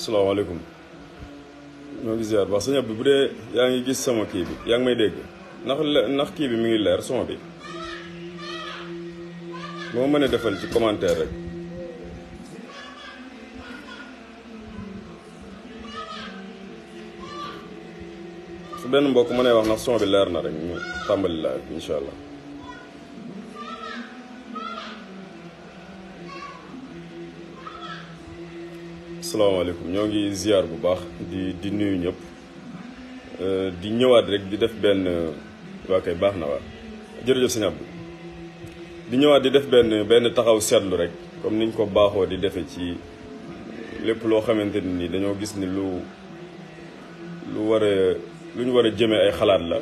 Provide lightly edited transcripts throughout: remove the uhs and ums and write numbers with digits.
salaamaaleykum ñoo ngi ziar baax sëñ Abdou bu dee yaa ngi gis sama kii bi yaa ngi may dégg ndax kii bi mi ngi leer son bi boo mënee defal ci commentaire rek su benn mbokk mënee wax ndax son bi leer na rek ñu tàmbali laa incha allah. asalaamaaleykum ñoo ngi ziar bu baax di nuyu ñëpp di ñëwaat rek di def benn waa kay baax na waa jërëjëf sëñ Abdou di ñëwaat di def benn taxaw seetlu rek comme niñ ko baaxoo di defee ci lépp loo xamante ni dañoo gis ni lu ñu war a jëmee ay xalaat la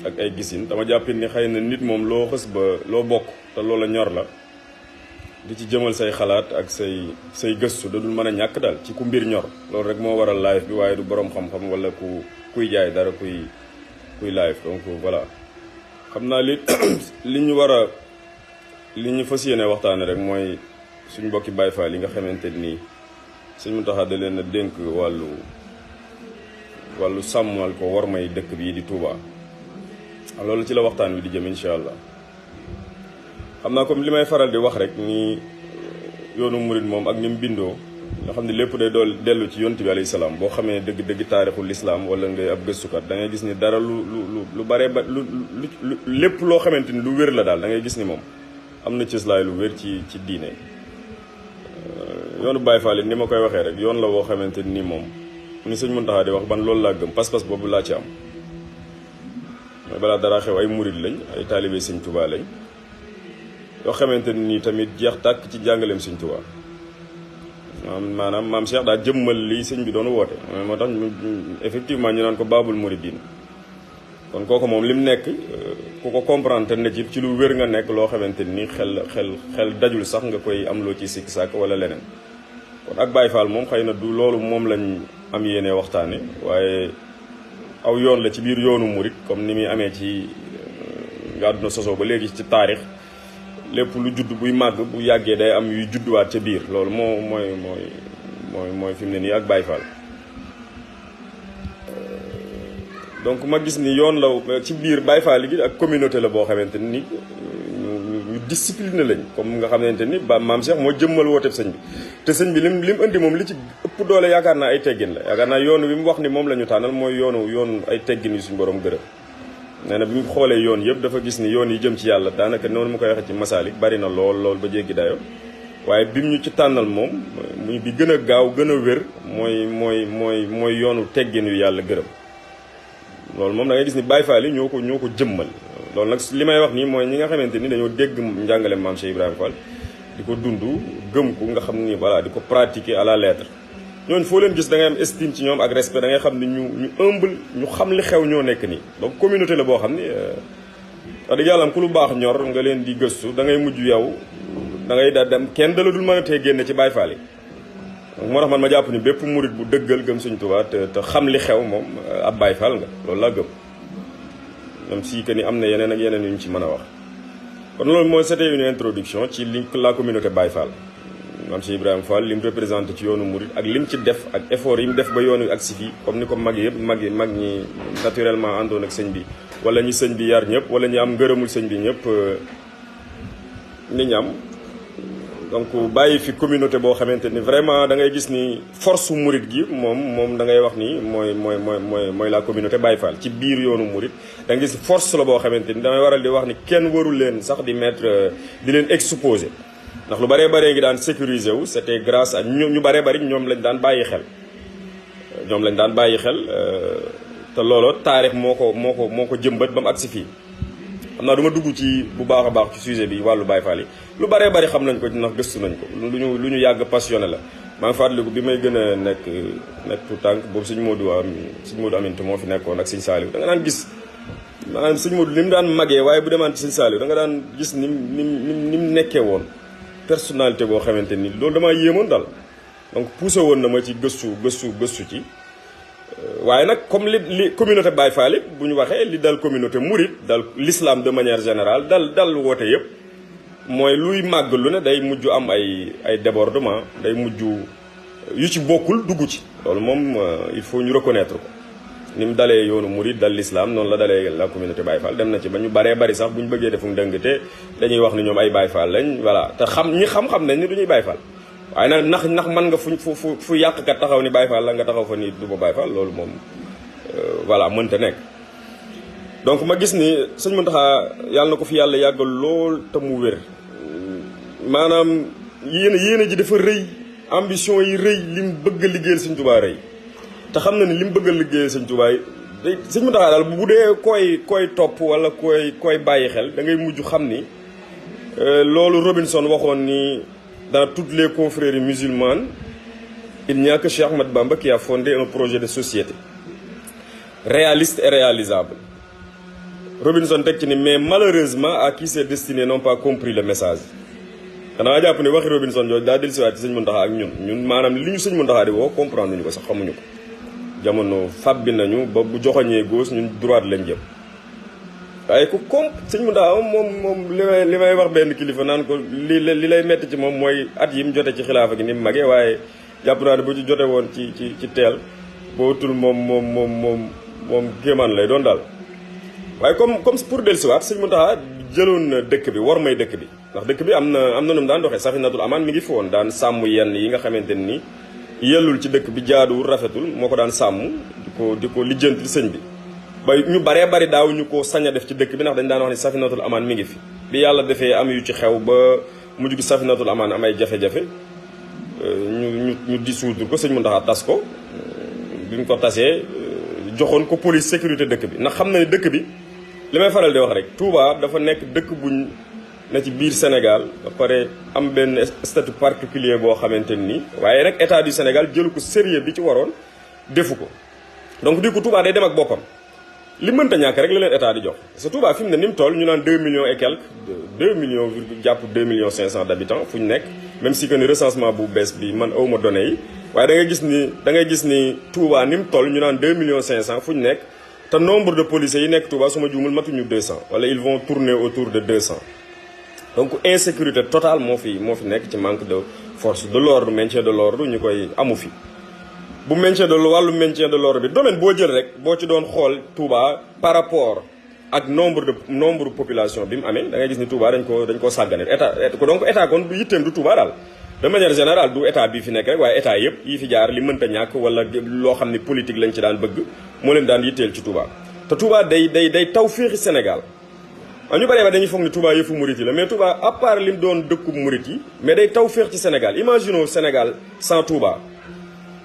ak ay gisin dama jàppit ni xëy na nit moom loo xës ba loo bokk te loola ñor la di ci jëmal say xalaat ak say gëstu da dul mën a ñàkk daal ci ku mbir ñor loolu rek moo waral live bi waaye du boroom xam-xam wala kuy jaay dara kuy live donc voilà xam naa li ñu fas yéene waxtaane rek mooy suñ mbokki Baay Faal yi nga xamante nii Sëñ Muntaxa da leen a dénk wàllu sàmmal ko war may dëkk bii di Touba loolu ci la waxtaan wi di jëm incha allah xam naa comme li may faral di wax rek ni yoonu murid moom ak ni mu bindoo nga xam ne lépp day dellu ci yonent bi alayhi salaam boo xamee dëgg taarixul lislaam wala ngay ab gëstukat da ngay gis ni dara lu bare ba lu lépp loo xamante ni lu wér la daal da ngay gis ni moom am na cëslaay lu wér ci diine yoonu Baay Faal ni ma koy waxee rek yoon la woo xamante ni moom ni Sëñ Muntaxa di wax ban loolu laa gëm pas-pas boobu laa ci am mooy balaa dara xew ay murid lañ ay taalibe Sëñ Tuubaa lañ yoo xamante ni tamit jeex tàkk ci jàngaleem Sëñ Tuubaa maanaam maam Cheikh daa jëmmal li sëñ bi doon woote moo tax effectivement ñu naan ko baabul muridin kon kooku moom li mu nekk ku ko comprendre te ne ci lu wér nga nekk loo xamante ni xel dajul sax nga koy am loo ci sikk sàkk wala leneen kon ak Baay Faal moom xëy na du loolu moom lañ am yéene waxtaane waaye aw yoon la ci biir yoonu murid comme ni muy amee ci nga àdduna sosoo ba léegi ci taarix lépp lu judd buy màgg bu yàggee day am yuy judduwaat ca biir loolu mooy fi mu ne nii ak Baay Faal donc ma gis ni yoon la ci biir Baay Faal gi ak communauté la boo xamante ni ñu discipliné lañ comme nga xamante ni maam Cheikh moo jëmmal wooteeb sëñ bi te sëñ bi lim indi moom li ci ëpp doole yaakaar naa ay teggin la yaakaar naa yoon wi mu wax ni moom la ñu tànnal mooy yoon ay teggin yu suñu borom gërëm nee na bi mu xoolee yoon yëpp dafa gis ni yoon yi jëm ci yàlla daanaka noonu mu koy waxee ci masaalik bari na lool ba jéggi dayo waaye bi mu ñu ci tànnal moom muy bi gën a gaaw gën a wér mooy yoonu teggin yu yàlla gërëm loolu moom da ngay gis ni Baay Faal yi ñoo ko jëmmal loolu nag li may wax nii mooy ñi nga xamante ni dañoo dégg njàngale maam Cheikh Ibrahima Fall di ko dund gëm ko nga xam ni voilà di ko pratiquer à la lettre ñooñu foo leen gis da ngay am estime ci ñoom ak respect da ngay xam ni ñu humble ñu xam li xew ñoo nekk nii donc communauté la boo xam ni wax dëgg yàlla am ku lu baax ñor nga leen di gëstu da ngay mujj yow da ngay daal dem kenn dala dul mën a tee génne ci Baay Faal yi moo tax man ma jàpp ni bépp murit bu dëggal gëm Sëñ Tuubaa te xam li xew moom ab Baay Faal nga loolu laa gëm même si que ni am na yeneen ak yeneen yu ñu ci mën a wax kon loolu mooy c'était une introduction ci la communauté Baay Faal maam Cheikh Ibrahima Fall li mu représenté ci yoonu murid ak li mu ci def ak effort yi mu def ba yoonu ak si fii comme ni ko mag ñi naturellement àndoon ak sëñ bi wala ñi sëñ bi yar ñëpp wala ñi am ngërëmul sëñ bi ñëpp ni ñu am donc bàyyi fi communauté boo xamante ni vraiment da ngay gis ni force murid gi moom da ngay wax ni mooy la communauté Baay Fall ci biir yoonu murid da nga gis force la boo xamante ni damay waral di wax ni kenn warul leen sax di leen exposer ndax lu baree baree ngi daan sécuriser wu c'était grâce à ñu baree bari ñoom lañ daan bàyyi xel te looloo taarix moo ko jëmbat ba mu agsi fii xam naa du ma dugg ci bu baax a baax ci sujet bi wàllu Baay Faal yi lu baree bari xam nañ ko ndax gëstu nañ ko lu ñu yàgg passionné la maa ngi fàttaliku bi may gën a nekk tout tànk boobu sëñ Modou Aminta moo fi nekkoon ak sëñ Saliou da nga daan gis maanaam sëñ Modou ni mu daan magee waaye bu demaan ci sëñ Saliou da nga daan gis ni mu nekkee woon personnalité boo xamante ni loolu damaa yéemoon daal donc poussé woon na ma ci gëstu ci waaye nag comme li communauté Baay Faal yi bu ñu waxee li dal communauté mouride dal l'islam de manière générale dal woote yëpp mooy luy màgg lu ne day mujj am ay débordement day mujj yu ci bokkul dugg ci loolu moom il faut ñu reconnaître ko ni mu dalee yoonu murid dal l'islam noonu la dalee la communauté Baye Fall dem na ci ba ñu baree bari sax bu ñu bëggee defum dëngte dañuy wax ni ñoom ay Baye Fall lañ voilà te ñi xam-xam nañ ni du ñuy Baye Fall waaye nag ndax mën nga fu yàqkat taxaw ni Baye Fall la nga taxaw fa ni du ba Baye Fall loolu moom voilà mënta nekk. donc ma gis ni sëñ Mountakha yàlla na ko fi yàlla yàggal lool te mu wér maanaam yéene ji dafa rëy ambition yi rëy li mu bëgg a liggéeyal sëñ Touba rëy te xam na ni li mu bëgg a liggéeyal sëñ Touba sëñ Mountakha daal bu dee koy topp wala koy bàyyi xel da ngay mujj xam ni loolu Robinson waxoon ni dans toutes les confréries musulmanes il n'y a que Cheikh Ahmadou Bamba qui a fondé un projet de société réaliste et réalisable. Robinson teg ci ni mais malheureusement à qui c'est destiné n'ont pas compris le message. xanaa jàpp ne waxi Robinson jooju daa dellusiwaat ci sëñ Mountakha ak ñun maanaam li ñu sëñ Mountakha di woo comprendre ñu ko sax xamuñu ko jamono fàbbi nañu ba bu joxoñee gauche ñun droite lañ jëm waaye ku sëñ Mountakha moom li may wax benn kilifa naan ko li lay metti ci moom mooy at yi mu jote ci xilaafa gi ni mu magee waaye jàpp naa ne bu ci jote woon ci teel boo tul moom kéemaan lay doon daal. waaye comme pour dellusiwaat sëñ Mountakha jëloon na dëkk bi war may dëkk bi ndax dëkk bi am na nu mu daan doxee Safinatul Amaan mi ngi fi woon daan sàmm yenn yi nga xamante ni yellul ci dëkk bi jaaduwul rafetul moo ko daan sàmm di ko lijjanti sëñ bi. ba ñu baree bari daaw ñu ko sañ a def ci dëkk bi ndax dañ daan wax ni Safinatul Amaan mi ngi fi bi yàlla defee am yu ci xew ba mujj gi Safinatul Amaan am ay jafe-jafe ñu dissoudre ko sëñ Mountakha tas ko bi mu ko tasee joxoon ko police sécurité dëkk bi ndax xam na ni dëkk bi. li may faral di wax rek Touba dafa nekk dëkk buñ na ci biir Sénégal ba pare am benn statut particulier boo xamante ni waaye rek état du Sénégal jëlu ko sérieux bi ci waroon defu ko donc di ko Touba day dem ak boppam li mënta ñàkk rek la leen état di jox parce que Touba fi mu ne ni mu toll ñu naan 2 millions et quelques 2 millions jàpp 2 millions 500 d'habitants fu ñu nekk même si que ni recensement bu bees bi man awma données yi waaye da ngay gis ni Touba ni mu toll ñu naan 2 millions 500 fu ñu nekk te nombre de policiers yi nekk Touba su ma juumul matuñu 200 wala ils vont tourner autour de 200 donc insécurité totale moo fi nekk ci manque de force de l'ordre maintien de l'ordre ñu koy amu fi. bu wàllu maintien de l'ordre bi domaine boo jël rek boo ci doon xool Touba par rapport ak nombre population bi mu amee da ngay gis ni Touba dañ koo sàggane donc état kon du yitteem du Touba daal. de manière générale du état bii fi nekk rek waaye état yëpp yi fi jaar li mënta ñàkk wala loo xam ne politique lañ ci daan bëgg moo leen daan yitteel ci Touba te Touba day taw féexi Sénégal ñu bëree ba dañuy foog ni Touba yëfu murit yi la mais Touba à part lim doon dëkkub murit yi mais day taw féex ci Sénégal imaginons Sénégal sans Touba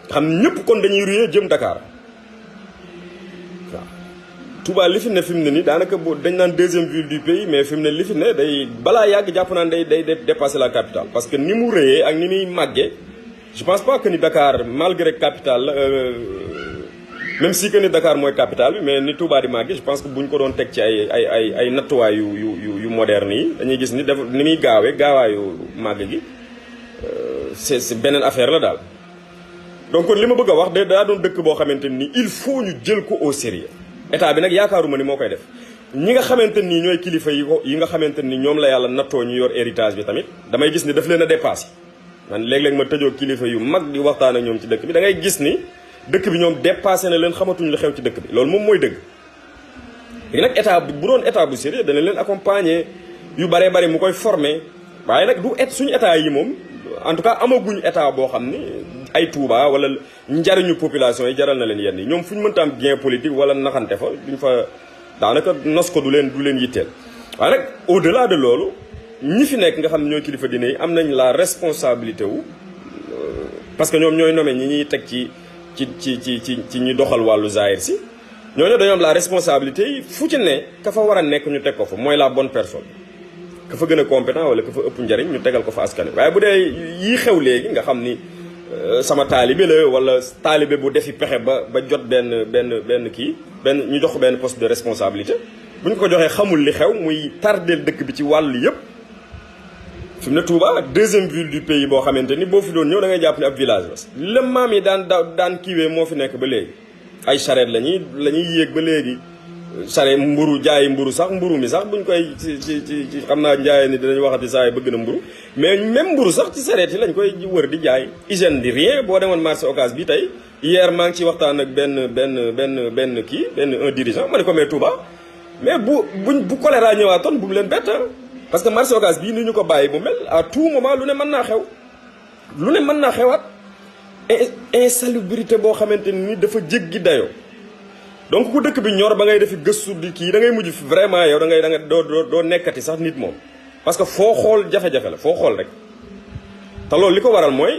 xam ñëpp kon dañuy ruyee jëm Dakar waaw Touba li fi ne fi mu ne nii daanaka dañ naan deuxième ville du pays mais fi mu ne li fi ne day balaa yàgg jàpp naan day dépasser la capitale parce que ni mu rëyee ak ni muy màggee je pense pas que ni Dakar malgré capitale même si que ni Dakar mooy capitale bi mais ni Touba di màggee je pense que bu ñu ko doon teg ci ay nattuwaay yu moderne yi dañuy gis ni ni muy gaawaayu màgg gi c'est beneen affaire la daal. donc li ma bëgg a wax daa doon dëkk boo xamante ni il faut ñu jël ko au sérieux état bi nag yaakaaruma ni moo koy def ñi nga xamante ni ñooy kilifa yi nga xamante ni ñoom la yàlla nattoo ñu yor héritage bi tamit damay gis ni daf leen a dépassé man léeg-léeg ma tëjoo kilifa yu mag di waxtaan ak ñoom ci dëkk bi da ngay gis ni dëkk bi ñoom dépassé na leen xamatuñu lu xew ci dëkk bi loolu moom mooy dëgg léegi nag état bu doon état bu sérieux dana leen accompagner yu baree bari mu koy former waaye nag suñu état yi moom en tout cas amaguñ état boo xam ni ay Touba wala njariñu population yi jaral na leen yenn yi ñoom fu ñu mënta am bien politique wala naxante fa duñ fa daanaka nos ko du leen yitteel waaye nag au delà de loolu ñi fi nekk nga xam ne ñooy kilifa diine yi am nañ la responsabilité wu parce que ñoom ñooy nommé ñi ñuy teg ci ñi doxal wàllu zahir si ñooñu dañoo am la responsabilité yi fu ci ne ka fa war a nekk ñu teg ko fa mooy la bonne personne ka fa gën a compétent wala ka fa ëpp njariñ ñu tegal ko fa askan waaye bu dee yii xew léegi nga xam ni sama taalibe la wala taalibe bu defi pexe ba jot benn kii ñu jox ko benn poste de responsabilité bu ñu ko joxee xamul li xew muy tardeel dëkk bi ci wàll yëpp fi mu ne Touba deuxième ville du pays boo xamante ni boo fi doon ñëw da ngay jàpp ne ab village la maam yi daan kiiwee moo fi nekk ba léegi ay charrette la ñuy yéeg ba léegi sare mburu jaay mburu sax mburu mi sax buñ koy ci xam naa njaay ni dinañ waxati saa yi bëgg na mburu mais même mburu sax ci sareet yi lañ koy wër di jaay hygiène di rien boo demoon marché Ocass bi tey hier maa ngi ci waxtaan ak benn un dirigeant ma ne ko mais Touba mais bu choléra ñëwaatoon bu leen bett parce que marché Ocass bii ni ñu ko bàyyi bu mel à tout moment lu ne mën naa xew lu ne mën naa xewaat insalubrité boo xamante ni dafa jéggi dayoo donc ku dëkk bi ñor ba ngay defi gëstu di kii da ngay mujj vraiment yow da nga doo nekkati sax nit moom parce que foo xool jafe-jafe la foo xool rek te loolu li ko waral mooy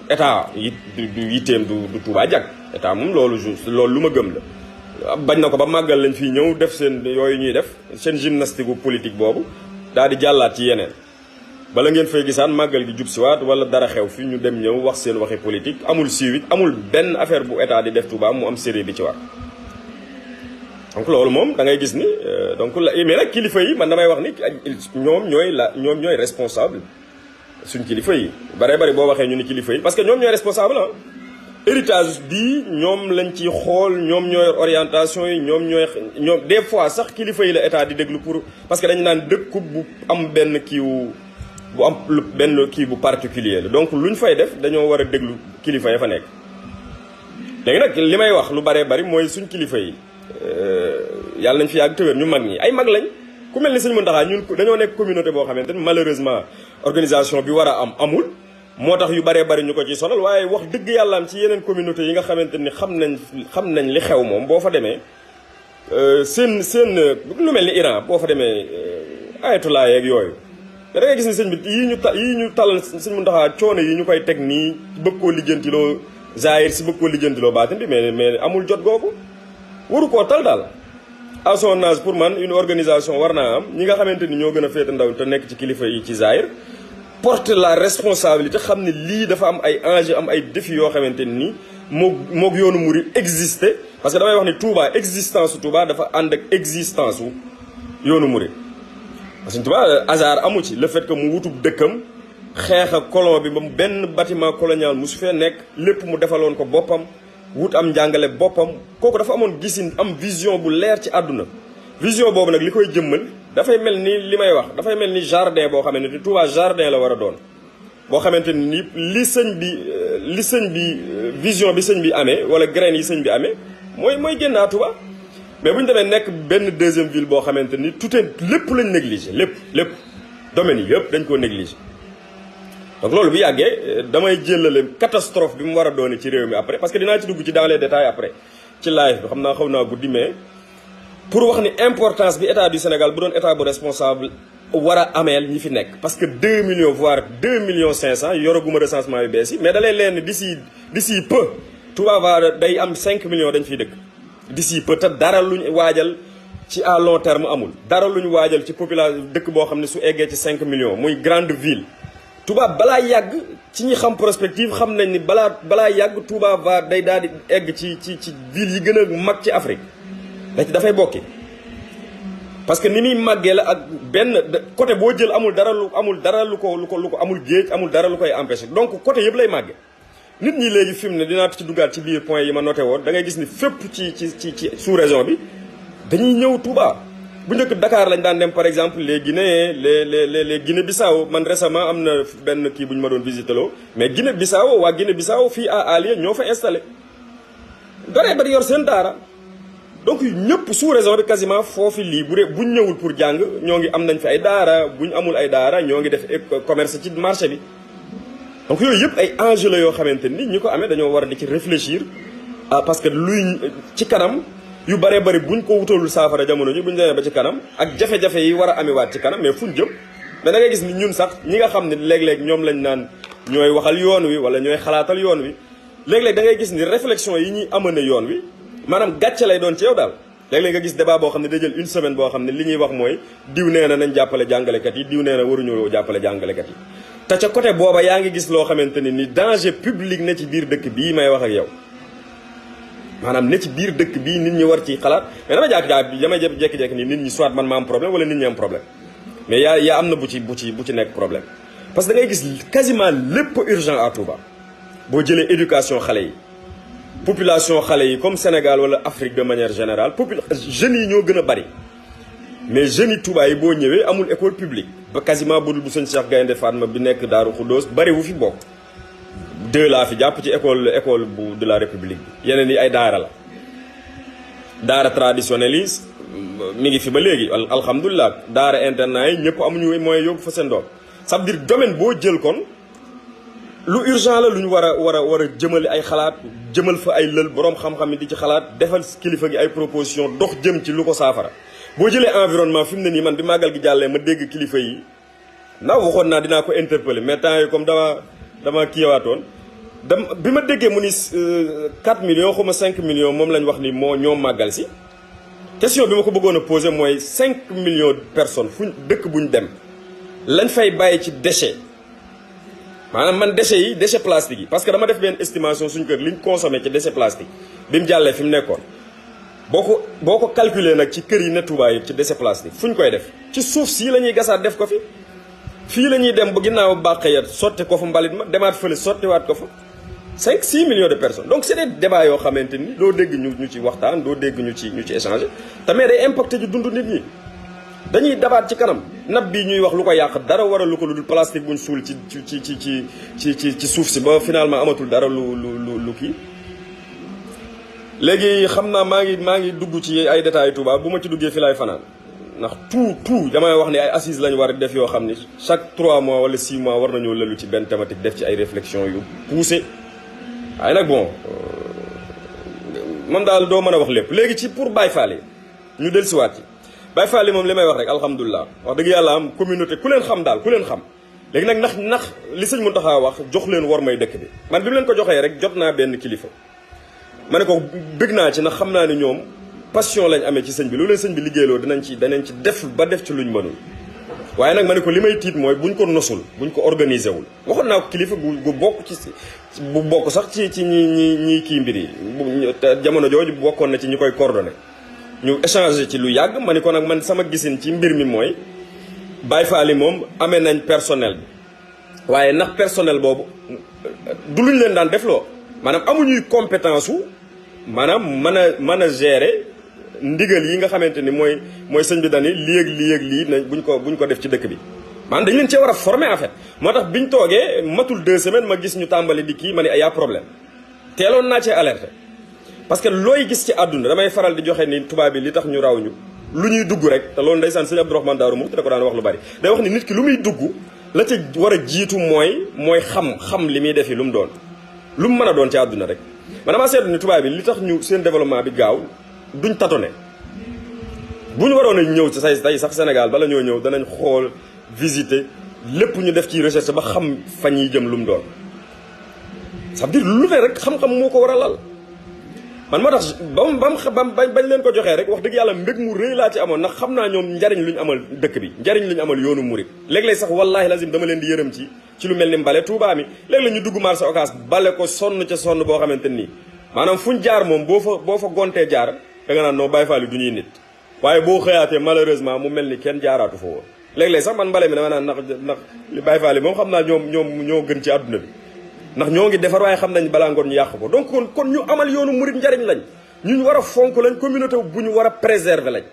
état yitteem du Touba jag état moom loolu lu ma gëm la bañ na ko ba màggal lañ fii ñëw def seen yooyu ñuy def seen gymnastique bu politique boobu daal di jàllaat ci yeneen bala ngeen fay gisaan màggal gi jub siwaat wala dara xew fi ñu dem ñëw wax seen waxi politique amul siiwit amul benn affaire bu état di def Touba mu am série bi ci war donc loolu moom da ngay gis ni donc mais nag kilifa yi man damay wax ni ñoom ñooy responsable suñ kilifa yi bare bari boo waxee ñu ni kilifa yi parce que ñoom ñooy responsable héritage bi ñoom lañ ci xool ñoom ñooy orientation yi ñoom des fois sax kilifa yi la état di déglu pour parce que dañu naan dëkku bu am benn kiiw bu am benn kii bu particulier la donc lu ñu fay def dañoo war a déglu kilifa ya fa nekk léegi nag li may wax lu baree bari mooy suñ kilifa yi yàlla nañ fi yàgg tëwér ñu mag ñi ay mag lañ ku mel ni Sëñ Mountakha ñun dañoo nekk communauté boo xamante ni malheureusement organisation bi war a am amul moo tax yu baree bari ñu ko ci sonal waaye wax dëgg yàlla am ci yeneen communauté yi nga xamante ni xam nañ li xew moom boo fa demee seen lu mel ni Iran boo fa demee ayatollah yeeg yooyu da ngay gis ni sëñ bi yii ñu talal Sëñ Mountakha coono yi ñu koy teg nii bëgg koo lijjantiloo zahir si bëgg koo lijjantiloo baatin bi mais amul jot googu waru koo tal daal à son âge pour man une organisation war naa am ñi nga xamante ni ñoo gën a féete ndaw te nekk ci kilifa yi ci zahir porte la responsabilité xam ne lii dafa am ay enjeux am ay défis yoo xamante ni moog yoonu murid existé parce que damay wax ni Touba existence su Touba dafa ànd ak existence su yoonu murid parce que Touba hasard amu ci le fait que mu wutub dëkkam xeex ak colon bi ba benn bâtiment colonial mu su fee nekk lépp mu defaloon ko boppam wut am njàngale boppam kooku dafa amoon gisin am vision bu leer ci àdduna vision boobu nag li koy jëmmal dafay mel ni li may wax dafay mel ni jardin boo xamante ni Touba jardin la war a doon boo xamante ni li sëñ bi vision bi sëñ bi amee wala graines yi sëñ bi amee mooy génnaa Touba mais bu ñu demee nekk benn deuxième ville boo xamante ni lépp lañ négligé lépp domaines yi yëpp dañ koo négligé donc loolu bu yàggee damay jëlale catastrophe bi mu war a doone ci réew mi après parce que dinaa ci dugg ci dans les détails après ci live bi xam naa xaw naa guddi mais pour wax ni importance bi état du Sénégal bu doon état bu responsable war a ameel ñi fi nekk parce que 2 millions voire 2 millions 500 yoraguma recensement yu bees yi mais da lay leen d'ici peu Touba day am 5 millions dañ fiy dëkk d'ici peu te dara luñ waajal ci à long terme amul dara luñ waajal ci population dëkk boo xam ne su eggee ci 5 millions muy grande ville Touba balaa yàgg ci ñi xam prospective xam nañ ni balaa yàgg Touba day daal di egg ci ville yi gën a mag ci Afrique dafay bokki parce que ni muy màggee la ak benn côté boo jël amul dara lu ko amul géej amul dara lu koy empêcher donc côté yëpp lay màggee nit ñi léegi fi mu ne dinaa ci duggaat ci biir point yi ma noté woon da ngay gis ni fépp ci sous région bi dañuy ñëw Touba bu njëkk Dakar lañ daan dem par exemple les Guinéens les Guinée-Bissau man récemment am na benn kii bu ñu ma doon visité loo mais Guinée-Bissau waa Guinée-Bissau fii à Alieu ñoo fa installé doree ba di yor seen daara donc ñëpp sous région bi quasiment foofu lii buñ ñëwul pour jàng ñoo ngi am nañ fi ay daara buñ amul ay daara ñoo ngi def commerce ci marché bi donc yooyu yëpp ay enjeux la yoo xamante ni ñi ko amee dañoo war a di ci réfléchir parce que luy ci kanam yu bëree bëri buñ ko wutalul saafara jamono ji buñ demee ba ci kanam ak jafe-jafe yi war a amewaat ci kanam mais fuñ jëm mais da ngay gis ni ñun sax ñi nga xam ne léeg-léeg ñoom lañ naan ñooy waxal yoon wi wala ñooy xalaatal yoon wi léeg-léeg da ngay gis ni réflexion yi ñuy amane yoon wi maanaam gàcce lay doon ci yow daal léeg-léeg nga gis débat boo xam ne day jël une semaine boo xam ne li ñuy wax mooy diw nee na nañ jàppale jàngalekat yi diw nee na waruñu jàppale jàngalekat yi te ca côté booba yaa ngi gis loo xamante ni danger public ne ci biir dëkk bii may wax ak yow maanaam ne ci biir dëkk bii nit ñi war ci xalaat mais damay jékki-jékki ni nit ñi soit man ma am problème wala nit ñi am problème mais yaa am na bu ci nekk problème parce que da ngay gis quasiment lépp urgent à Touba boo jëlee éducation xale yi population xale yi comme Sénégal wala Afrique de manière générale jeunes yi ñoo gën a bari mais jeunes yi Touba yi boo ñëwee amul école publique ba quasiment budul bu sëñ Cheikh Gaynde Fatma bi nekk Daaru Xuddoos bari wu fi bokk 2 laa fi jàpp ci école bu de la République bi yeneen yi ay daara la daara traditionnelle yi mi ngi fi ba léegi alhamdulilah daara internat yi ñëpp amuñu mooy yóbbu fa seen doom ça veut dire domaine boo jël kon lu urgent la lu ñu war a jëmale ay xalaat jëmal fa ay lël boroom xam-xam yi di ci xalaat defal kilifa gi ay proposition dox jëm ci lu ko saafara boo jëlee environnement fi mu ne nii man bi màggal gi jàllee ma dégg kilifa yi ndax waxoon naa dinaa ko interpeller mais temps yi comme dama kiiwaatoon bi ma déggee mu ni 4 millions xaw ma 5 millions moom lañ wax ni ñoo màggal si question bi ma ko bëggoon a poser mooy 5 millions de personnes fuñ dëkk buñ dem lañ fay bàyyi ci déchet maanaam man déchet plastique yi parce que dama def benn estimation suñu kër liñ consommé ci déchet plastique bi mu jàllee fi mu nekkoon boo ko calculer nag ci kër yi ne Touba yi ci déchet plastique fu ñu koy def ci suuf si la ñuy gasaat def ko fii la ñuy dem ba ginnaaw bàqya sotti ko fa mbalit ma demaat fële sottiwaat ko fa 5-6 millions de personnes donc c'est des débats yoo xamante ni doo dégg ñu ci waxtaan doo dégg ñu ci échanger tamit day impacté ci dundu nit ñi dañuy dabaat ci kanam nab bi ñuy wax lu ko yàq dara waral lu ko lu dul plastique buñ suul ci suuf si ba finalement amatul dara lu kii léegi xam naa maa ngi dugg ci ay détails Touba bu ma ci duggee fi laay fanaan ndax tout damay wax ni ay assises lañu war a def yoo xam ni chaque 3 mois wala 6 mois war nañoo lëlu ci benn thématique def ci ay réflexion yu poussé waaye nag bon man daal doo mën a wax lépp léegi ci pour Baye Fall ñu dellusiwaat ci Baye Fall moom li may wax rek alhamdulilah wax dëgg yàlla am communauté ku leen xam daal ku leen xam léegi nag ndax li sëñ Mountakha wax jox leen war may dëkk bi man bi mu leen ko joxee rek jot naa benn kilifa ma ne ko bëgg naa ci ndax xam naa ne ñoom passion lañ amee ci sëñ bi loolu leen sëñ bi liggéeyloo danañ ci def ci luñ mënul waaye nag ma ne ko li may tiit mooy buñ ko nosul buñ ko organisé wul waxoon naa ko kilifa gu bokk bu bokk sax ci ñi kii mbir yi jamono jooju bokkoon na ci ñi koy coordonné ñu échangé ci lu yàgg ma ne ko nag man sama gisin ci mbir mi mooy Baye Fall moom amee nañ personnel bi waaye ndax personnel boobu du luñ leen daan defloo maanaam amuñuy compétence wu maanaam mën a gérer ndigal yi nga xamante ni mooy sëñ bi dani lii nañ buñ ko def ci dëkk bi maanaam dañ leen cee war a former en fait moo tax biñ toogee matul 2 semaines ma gis ñu tàmbali di kii ma ne y a problème teeloon naa cee alerté parce que looy gis ci àdduna damay faral di joxe ni tubaab bi li tax ñu raw ñu lu ñuy dugg rek te loolu ndeysaan sëñ Abdourahmane Daaru Muxti da ko daan wax lu bari day wax ni nit ki lu muy dugg la ca war a jiitu mooy xam li muy defi lu mu doon lu mu mën a doon ci àdduna rek man damaa seetlu ni tubaab bi li tax ñu seen développement bi gaaw duñ tâtonner bu ñu waroon a ñëw ci tey sax Sénégal bala ñoo ñëw danañ xool visiter lépp ñu def ci recherche ba xam fa ñuy jëm lu mu doon ça veut dire lu ne rek xam-xam moo ko war a lal man moo tax bañ leen ko joxee rek wax dëgg yàlla mbég mu rëy laa ci amoon ndax xam naa ñoom njariñ lu ñu amal dëkk bi njariñ lu ñu amal yoonu murit léeg-léeg sax wallaahi lazim dama leen di yërëm ci lu mel ni mbale Touba mi léeg-léeg ñu dugg marché Ocass bale ko sonn ca sonn boo xamante nii maanaam fuñ jaar moom boo fa gontee jaar da nga naan noo Baye Fall yi du ñuy nit waaye boo xëyaatee malheureusement mu mel ni kenn jaaraatu fa woon léeg-léeg sax man mbale mi dama naan ndax li Baye Fall yi moom xam naa ñoo gën ci àdduna bi ndax ñoo ngi defar waaye xam nañ balaa ngoon ñu yàq ko donc kon ñu amal yoonu murit njariñ lañ ñu war a fonk lañ communauté bu ñu war a préserver lañ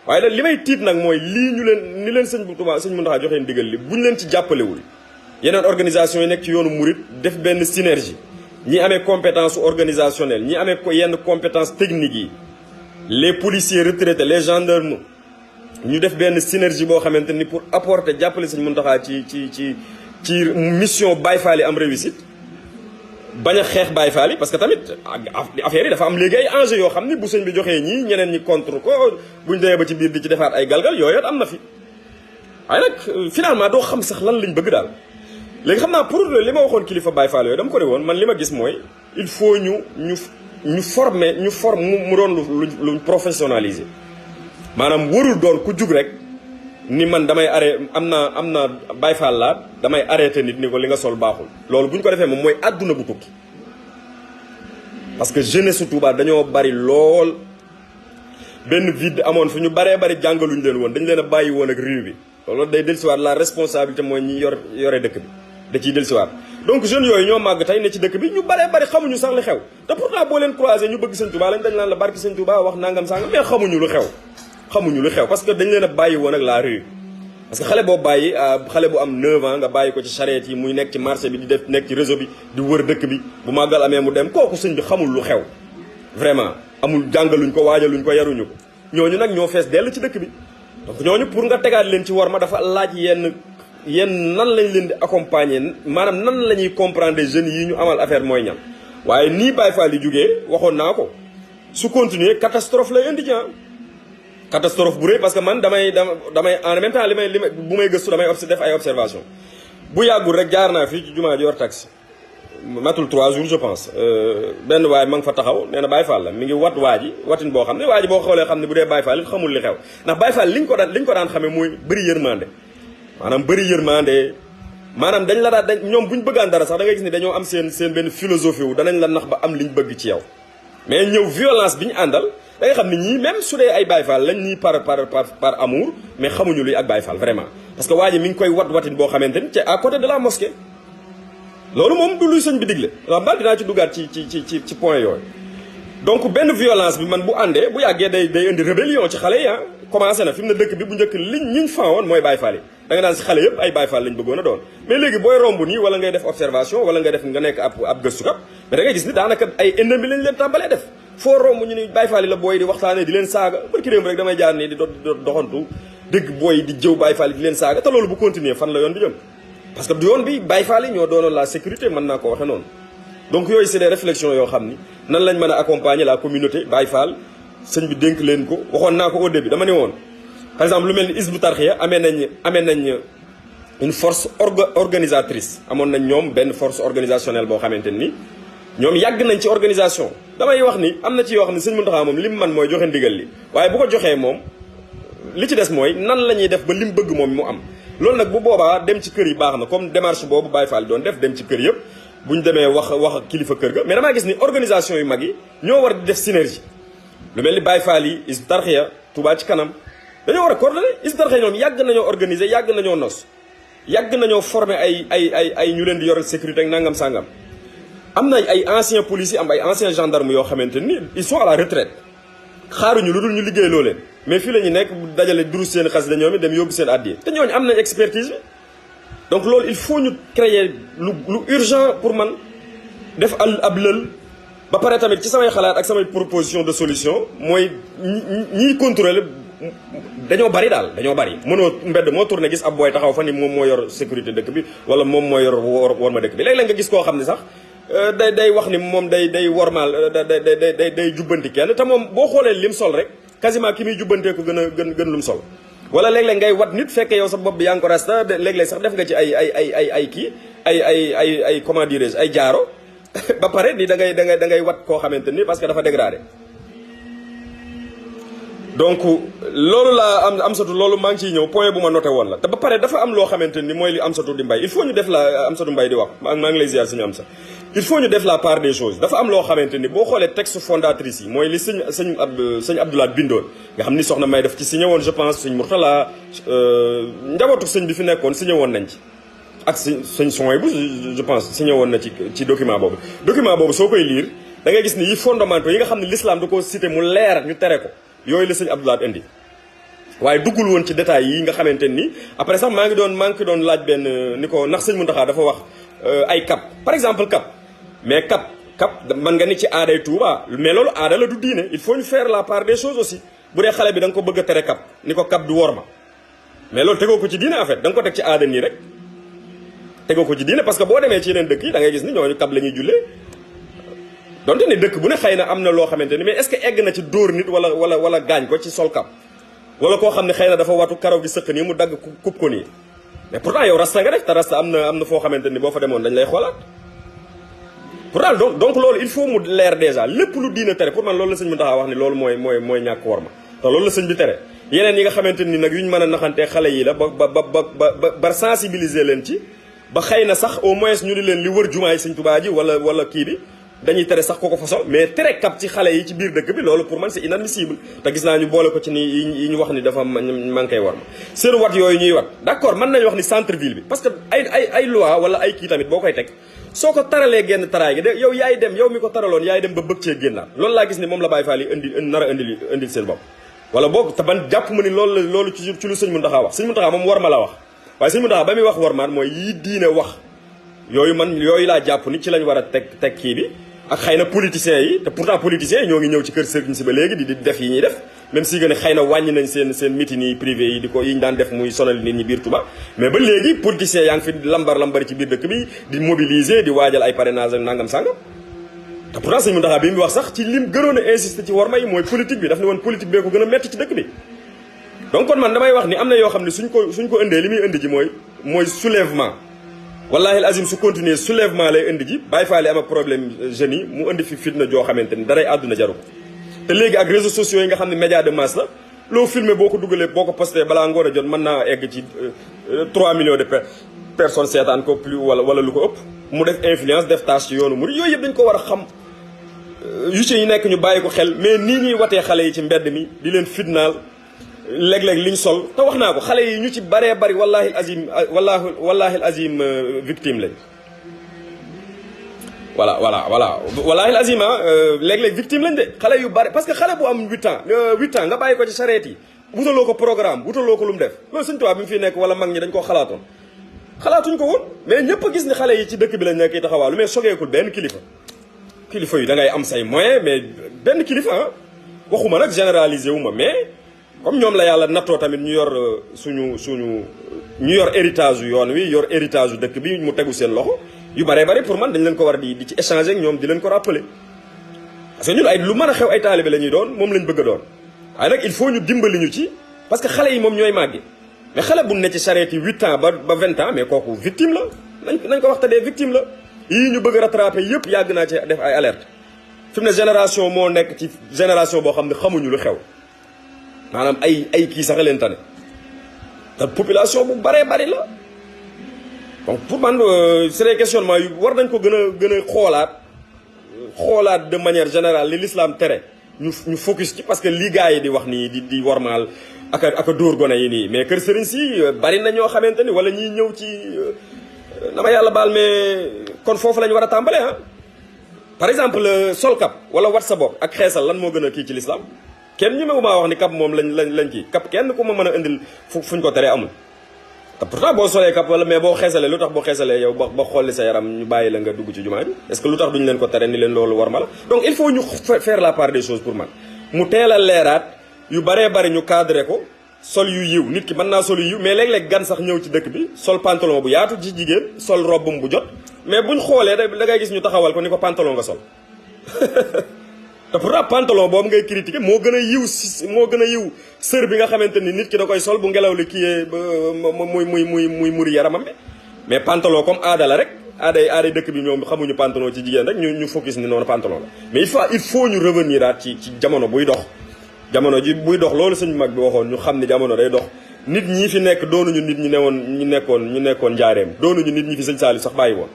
waaye nag li may tiit nag mooy lii ñu leen ni leen sëñ Mountakha joxee ndigal li buñ leen ci jàppalewul yeneen organisation yi nekk ci yoonu murit def benn synergie ñi amee compétence organisationnelle ñi amee yenn compétence technique yi les policiers retraités les gendarmes ñu def benn synergie boo xamante ni pour apporter jàppale sëñ Mountakha ci mission Baye Fall yi am réussite bañ a xeex Baye Fall yi parce que tamit affaire yi dafa am léegi ay enjeux yoo xam ni bu sëñ bi joxee ñii ñeneen ñi contre ko buñ demee ba ci biir di ci defaat ay galgal yooyu am na fi waaye nag finalement doo xam sax lan lañ bëgg daal léegi xam naa pour li ma waxoon kilifa Baye Fall yooyu dama ko ne woon man li ma gis mooy il faut ñu former mu doon luñ professionnaliser maanaam warul doon ku jug rek ni man damay arrêté am naa Baye Fall laa damay arrêté nit ni ko li nga sol baaxul loolu bu ñu ko defee moom mooy àdduna bu tukki parce que jeunesse su Touba dañoo bari lool benn vide amoon fi ñu baree bari jàngaluñ leen woon dañ leen a bàyyi woon ak réew bi loolu day dellusiwaat la responsabilité mooy ñi yore dëkk bi da ciy dellusiwaat. donc jeunes yooyu ñoo màgg tey ne ci dëkk bi ñu baree bari xamuñu sax li xew te pourtant boo leen croisé ñu bëgg sëñ Touba lañ dañ naan la barki sëñ Touba wax nangam sangam mais xamuñu lu xew parce que dañ leen a bàyyi woon ak la rue. parce que xale boo bàyyi xale bu am 9 ans nga bàyyi ko ci charrette yi muy nekk ci marché bi di def nekk ci réseau bi di wër dëkk bi bu màggal amee mu dem kooku sëñ bi xamul lu xew vraiment amul jàngaluñ ko waajaluñ ko yaruñu ko ñooñu nag ñoo fees dell ci dëkk bi donc ñooñu pour nga tegaat leen ci war ma dafa laaj yenn nan lañ leen di accompagner maanaam nan la ñuy comprendre jeunes yi ñu amal affaire mooy ñan waaye nii Baye Fall yi jugee waxoon naa ko su continuer catastrophe lay indi catastrophe bu rëy parce que man damay en même temps li may bu may gëstu damay def ay observation bu yàggul rek jaar naa fii ci jumaa ji yor taxi matul 3 jours je pense benn waay ma nga fa taxaw nee na Baye Fall la mi ngi wat waa ji watin boo xam ne waa ji boo xoolee xam ne bu dee Baye Fall xamul li xew ndax Baye Fall liñ ko daan xamee mooy bëri yërmande maanaam dañ la daan ñoom buñ bëggaan dara sax da ngay gis ni dañoo am seen benn philosophie wu danañ la nax ba am liñ bëgg ci yow mais ñëw violence bi ñu àndal da nga xam ni ñii même su dee ay Baye Fall lañ ñii par amour mais xamuñu luy ak Baye Fall vraiment parce que waa ji mi ngi koy watin boo xamante ni c'est à côté de la mosquée loolu moom du luy sëñ bi digle waaw mbal dinaa ci duggaat ci point yooyu donc benn violence bi man bu àndee bu yàggee day indi rébellion ci xale yi commencé na fi mu ne dëkk bi bu njëkk ñiñ fawoon mooy Baye Fall yi da nga daan si xale yëpp ay Baye Fall lañ bëggoon a doon mais léegi booy romb nii wala ngay def observation wala nga nekk ab gëstukat mais da ngay gis ni daanaka ay ennemi lañ leen tàmbalee def foo romb ñu ni Baye Fall yi la booy di waxtaanee di leen saaga barki démb rek damay jaar nii di doxantu dégg booy di jëw Baye Fall yi di leen saaga te loolu bu continuer fan la yoon bi jëm parce que du yoon bi Baye Fall yi ñoo doonoon la sécurité mën naa ko waxe noonu donc yooyu c'est des réflexions yoo xam ni nan lañ mën a accompagner la communauté Baye Fall sëñ bi dénk leen ko waxoon naa ko au début dama ne woon par exemple lu mel ni Hizbut Tarqiyyah amee nañ une force organisatrice amoon nañ ñoom benn force organisationnelle boo xamante ni ñoom yàgg nañ ci organisation damay wax ni am na ci yoo xam ne sëñ Mountakha moom lim man mooy joxe ndigal li waaye bu ko joxee moom li ci des mooy nan la ñuy def ba lim bëgg moom mu am loolu nag bu boobaa dem ci kër yi baax na comme démarche boobu Baye Fall doon def dem ci kër yëpp bu ñu demee wax ak kilifa kër ga mais damaa gis ni organisation yu mag yi ñoo war di def synergie lu mel ni Baye Fall yi Hizbut Tarqiyyah Touba ci kanam dañoo war a coordonner Hizbut Tarqiyyah ñoom yàgg nañoo organiser yàgg nañoo nos yàgg nañoo former ay ñu leen di yoral sécurité ak nangam sangam am na ay anciens policiers am ay anciens gendarmes yoo xamante ni ils sont à la retraite xaaruñu lu dul ñu liggéey loo leen mais fii la ñu nekk dajale durus seen xas la ñoom dem yóbbu seen addiya te ñooñu am nañ expertise bi donc loolu il faut ñu créer lu urgent pour man def ab lël ba pare tamit ci samay xalaat ak samay proposition de solution mooy ñiy contrôler dañoo bari daal dañoo bari mënoo mbedd moo tourné gis ab booy taxaw fa ni moom moo yor sécurité dëkk bi wala moom moo yor war ma dëkk bi léeg-léeg nga gis koo xam ne sax day wax ni moom day wormaal day jubbanti kenn te moom boo xoolee lim sol rek quasiment ki muy jubbantee ko gën lum sol wala léeg-léeg ngay wat nit fekkee yow sa bopp bi yaa ngi ko rasta léeg-léeg sax def nga ci ay kii ay comment dirais-je ay jaaro ba pare ni da ngay wat koo xamante ni parce que dafa dégradé donc loolu laa Amsatou loolu maa ngi ciy ñëw point bu ma noté woon la te ba pare dafa am loo xamante ni mooy li Amsatou di mbay il faut ñu def la Amsatou Mbaye di wax maa ngi lay ziar suñu am sa il faut ñu def la part des choses dafa am loo xamante ni boo xoolee texte fondatrice yi mooy li sëñ Abdoulaye bindoon nga xam ni soxna May def ci signé woon je pense sëñ Mourtala njabootu sëñ bi fi nekkoon signé woon nañ ci ak sëñ Soy bu je pense signé woon na ci document boobu soo koy lire da ngay gis ni yi fondamentaux yi nga xam ne l'islam da ko cité mu leer ñu tere ko yooyu la sëñ Abdoulaye indi waaye duggul woon ci détails yi nga xamante ni après sax maa ngi doon laaj benn ni ko ndax sëñ Mountakha dafa wax ay cap par exemple cap mais cap man nga ni ci aaday Touba mais loolu aada la du diine il faut ñu faire la part des choses aussi bu dee xale bi da nga ko bëgg a tere cap ni ko cap du worma mais loolu tegoo ko ci diine en fait da nga ko teg ci aada nii rek tegoo ko ci diine parce que boo demee ci yeneen dëkk yi da ngay gis ni ñooñu cap la ñuy jullee donte ne dëkk bu ne xëy na am na loo xamante ni mais est-ce que egg na ci dóor nit wala gaañ ko ci sol cap wala koo xam ne xëy na dafa watu karaw gi sëq nii mu dagg kub ko nii mais pourtant yow rasta nga def te rasta am na foo xamante ni boo fa demoon dañ lay xoolaat pourtant donc loolu il faut mu leer déjà lépp lu diine tere pour man loolu la sëñ bi taxaw wax ni loolu mooy ñàkk war ma te loolu la sëñ bi tere yeneen yi nga xamante ni nag yuñ mën a naxantee xale yi la ba sensibiliser leen ci ba xëy na sax au moins ñu ni leen li wër jumaa yi sëñ Tuubaa ji wala kii bi dañuy tere sax ko ko façon mais tere cap ci xale yi ci biir dëkk bi loolu pour man c'est inadmissible te gis naa ñu boole ko ci ni yi ñu wax ni dafa manqué war ma seen wat yooyu ñuy wat d'accord mën nañu wax ni centre ville bi parce que ay loi wala ay kii tamit boo koy teg soo ko taralee genn taraay gi de yow yaay dem yow mi ko taraloon yaay dem ba bëgg cee génnaat loolu laa gis ni moom la Baye Fall yi nar a indil seen bopp wala boog te ban jàpp ma ni loolu ci lu sëñ Mountakha wax sëñ Mountakha moom war ma la wax waaye sëñ Mountakha ba muy wax war maan mooy yii diine wax yooyu laa jàpp ni ci lañ war a teg kii bi ak xëy na politiciens yi te pourtant politiciens yi ñoo ngi ñëw ci kër sëriñ si ba léegi di def yi ñuy def même si que ne xëy na wàññi nañ seen meeting yi privé yi yi ñu daan def muy sonal nit ñi biir Touba mais ba léegi politiciens yaa ngi fi lambari ci biir dëkk bi di mobiliser di waajal ay parrainage ak nangam sangam te pourtant sëñ Mountakha bi mu wax sax ci lim gënoon a insister ci worma yi mooy politique bi daf ne woon politique bee ko gën a metti ci dëkk bi donc kon man damay wax ni am na yoo xam ne suñ ko indee li muy indi ji mooy soulèvement wallahi azim su continuer soulèvement lay indi ji Baye Fall am ak problème jeunes yi mu indi fi fitna joo xamante ni daray àdduna jaru ko te léegi ak réseaux sociaux yi nga xam ne média de masse la loo filmé boo ko dugalee boo ko posté balaa ngoor a jot mën naa egg ci 3 millions de personnes seetaan ko plus wala lu ko ëpp mu def influence def tâche ci yoonu murid yooyu yëpp dañ ko war a xam yu ci yi nekk ñu bàyyi ko xel mais nii ñuy watee xale yi ci mbedd mi di leen fitnaal léeg-léeg liñ sol te wax naa ko xale yi ñu ci baree bari wallahi al azim victime lañ wallahi al azim léeg-léeg victime lañ de xale yu bari parce que xale bu am 8 ans nga bàyyi ko ci charrette yi wutaloo ko programme wutaloo ko lu mu def loolu Sëñ Tuubaa bi mu fi nekk wala mag ñi dañ koo xalaatuñ ko woon mais ñëpp a gis ni xale yi ci dëkk bi lañ nekk taxawaalu mais sogeekul benn kilifa yi da ngay am say moyen mais benn kilifa waxuma nag généraliser wu ma mais comme ñoom la yàlla nattoo tamit ñu yor ñu yor héritage yu yoon wi yor héritage yu dëkk bi mu tegu seen loxo yu baree bari pour man dañ leen ko war di ci échanger ak ñoom di leen ko rappeler parce que ñun ay lu mën a xew ay taalibe la ñuy doon moom lañ bëgg a doon waaye nag il faut ñu dimbali ñu ci parce que xale yi moom ñooy màggi mais xale bu ne ci charrette yi 8 ans ba 20 ans mais kooku victime la nañ ko wax te dee victime la yii ñu bëgg a rattraper yëpp yàgg naa ci def ay alerte fi mu ne génération moo nekk ci génération boo xam ne xamuñu lu xew maanaam ay kii sax leen tane te population bu baree bari la donc pour man c'est des questionnements yu war nañ ko gën a xoolaat de manière générale li l'islam tere ñu focus ci parce que li gars yi di wax nii di wormaal ak dóor gone yi nii mais kër sëriñ si bari na ñoo xamante ni wala ñiy ñëw ci na ma yàlla baal mais kon foofu la ñu war a tàmbale par exemple sol cap wala wat sa bopp ak xeesal lan moo gën a kii ci l'islam kenn ñu maa wax ni cap moom lañ kii cap kenn ku ma mën a indil fuñ ko teree amul te pourtant boo solee cap wala mais boo xeesalee lu tax boo xeesalee yow ba xolli sa yaram ñu bàyyi la nga dugg ci jumaa bi est-ce que lu tax duñu leen ko tere ni leen loolu war ma la donc il faut ñu faire la part des choses pour man mu teel a leeraat yu baree bari ñu cadré ko sol yu yiw nit ki mën naa sol yu yiw mais léeg-léeg gan sax ñëw ci dëkk bi sol pantalon bu yaatu ci jigéen sol robbum bu jot mais buñ xoolee da ngay gis ñu taxawal ko ni ko pantalon nga sol te pourtant pantalon boobu ngay critiquer moo gën a yiw sër bi nga xamante ni nit ki da koy sol bu ngelaw li kiyee muy muri yaramam bi mais pantalon comme aada la rek aaday dëkk bi ñoom xamuñu pantalon ci jigéen rek ñu focus ni noonu pantalon la mais il faut ñu revenir aat ci jamono buy dox jamono ji buy dox loolu suñu mag bi waxoon ñu xam ni jamono day dox nit ñi fi nekk doonuñu nit ñu nekkoon njaareem doonuñu nit ñi fi sëñ Saliou sax bàyyi woon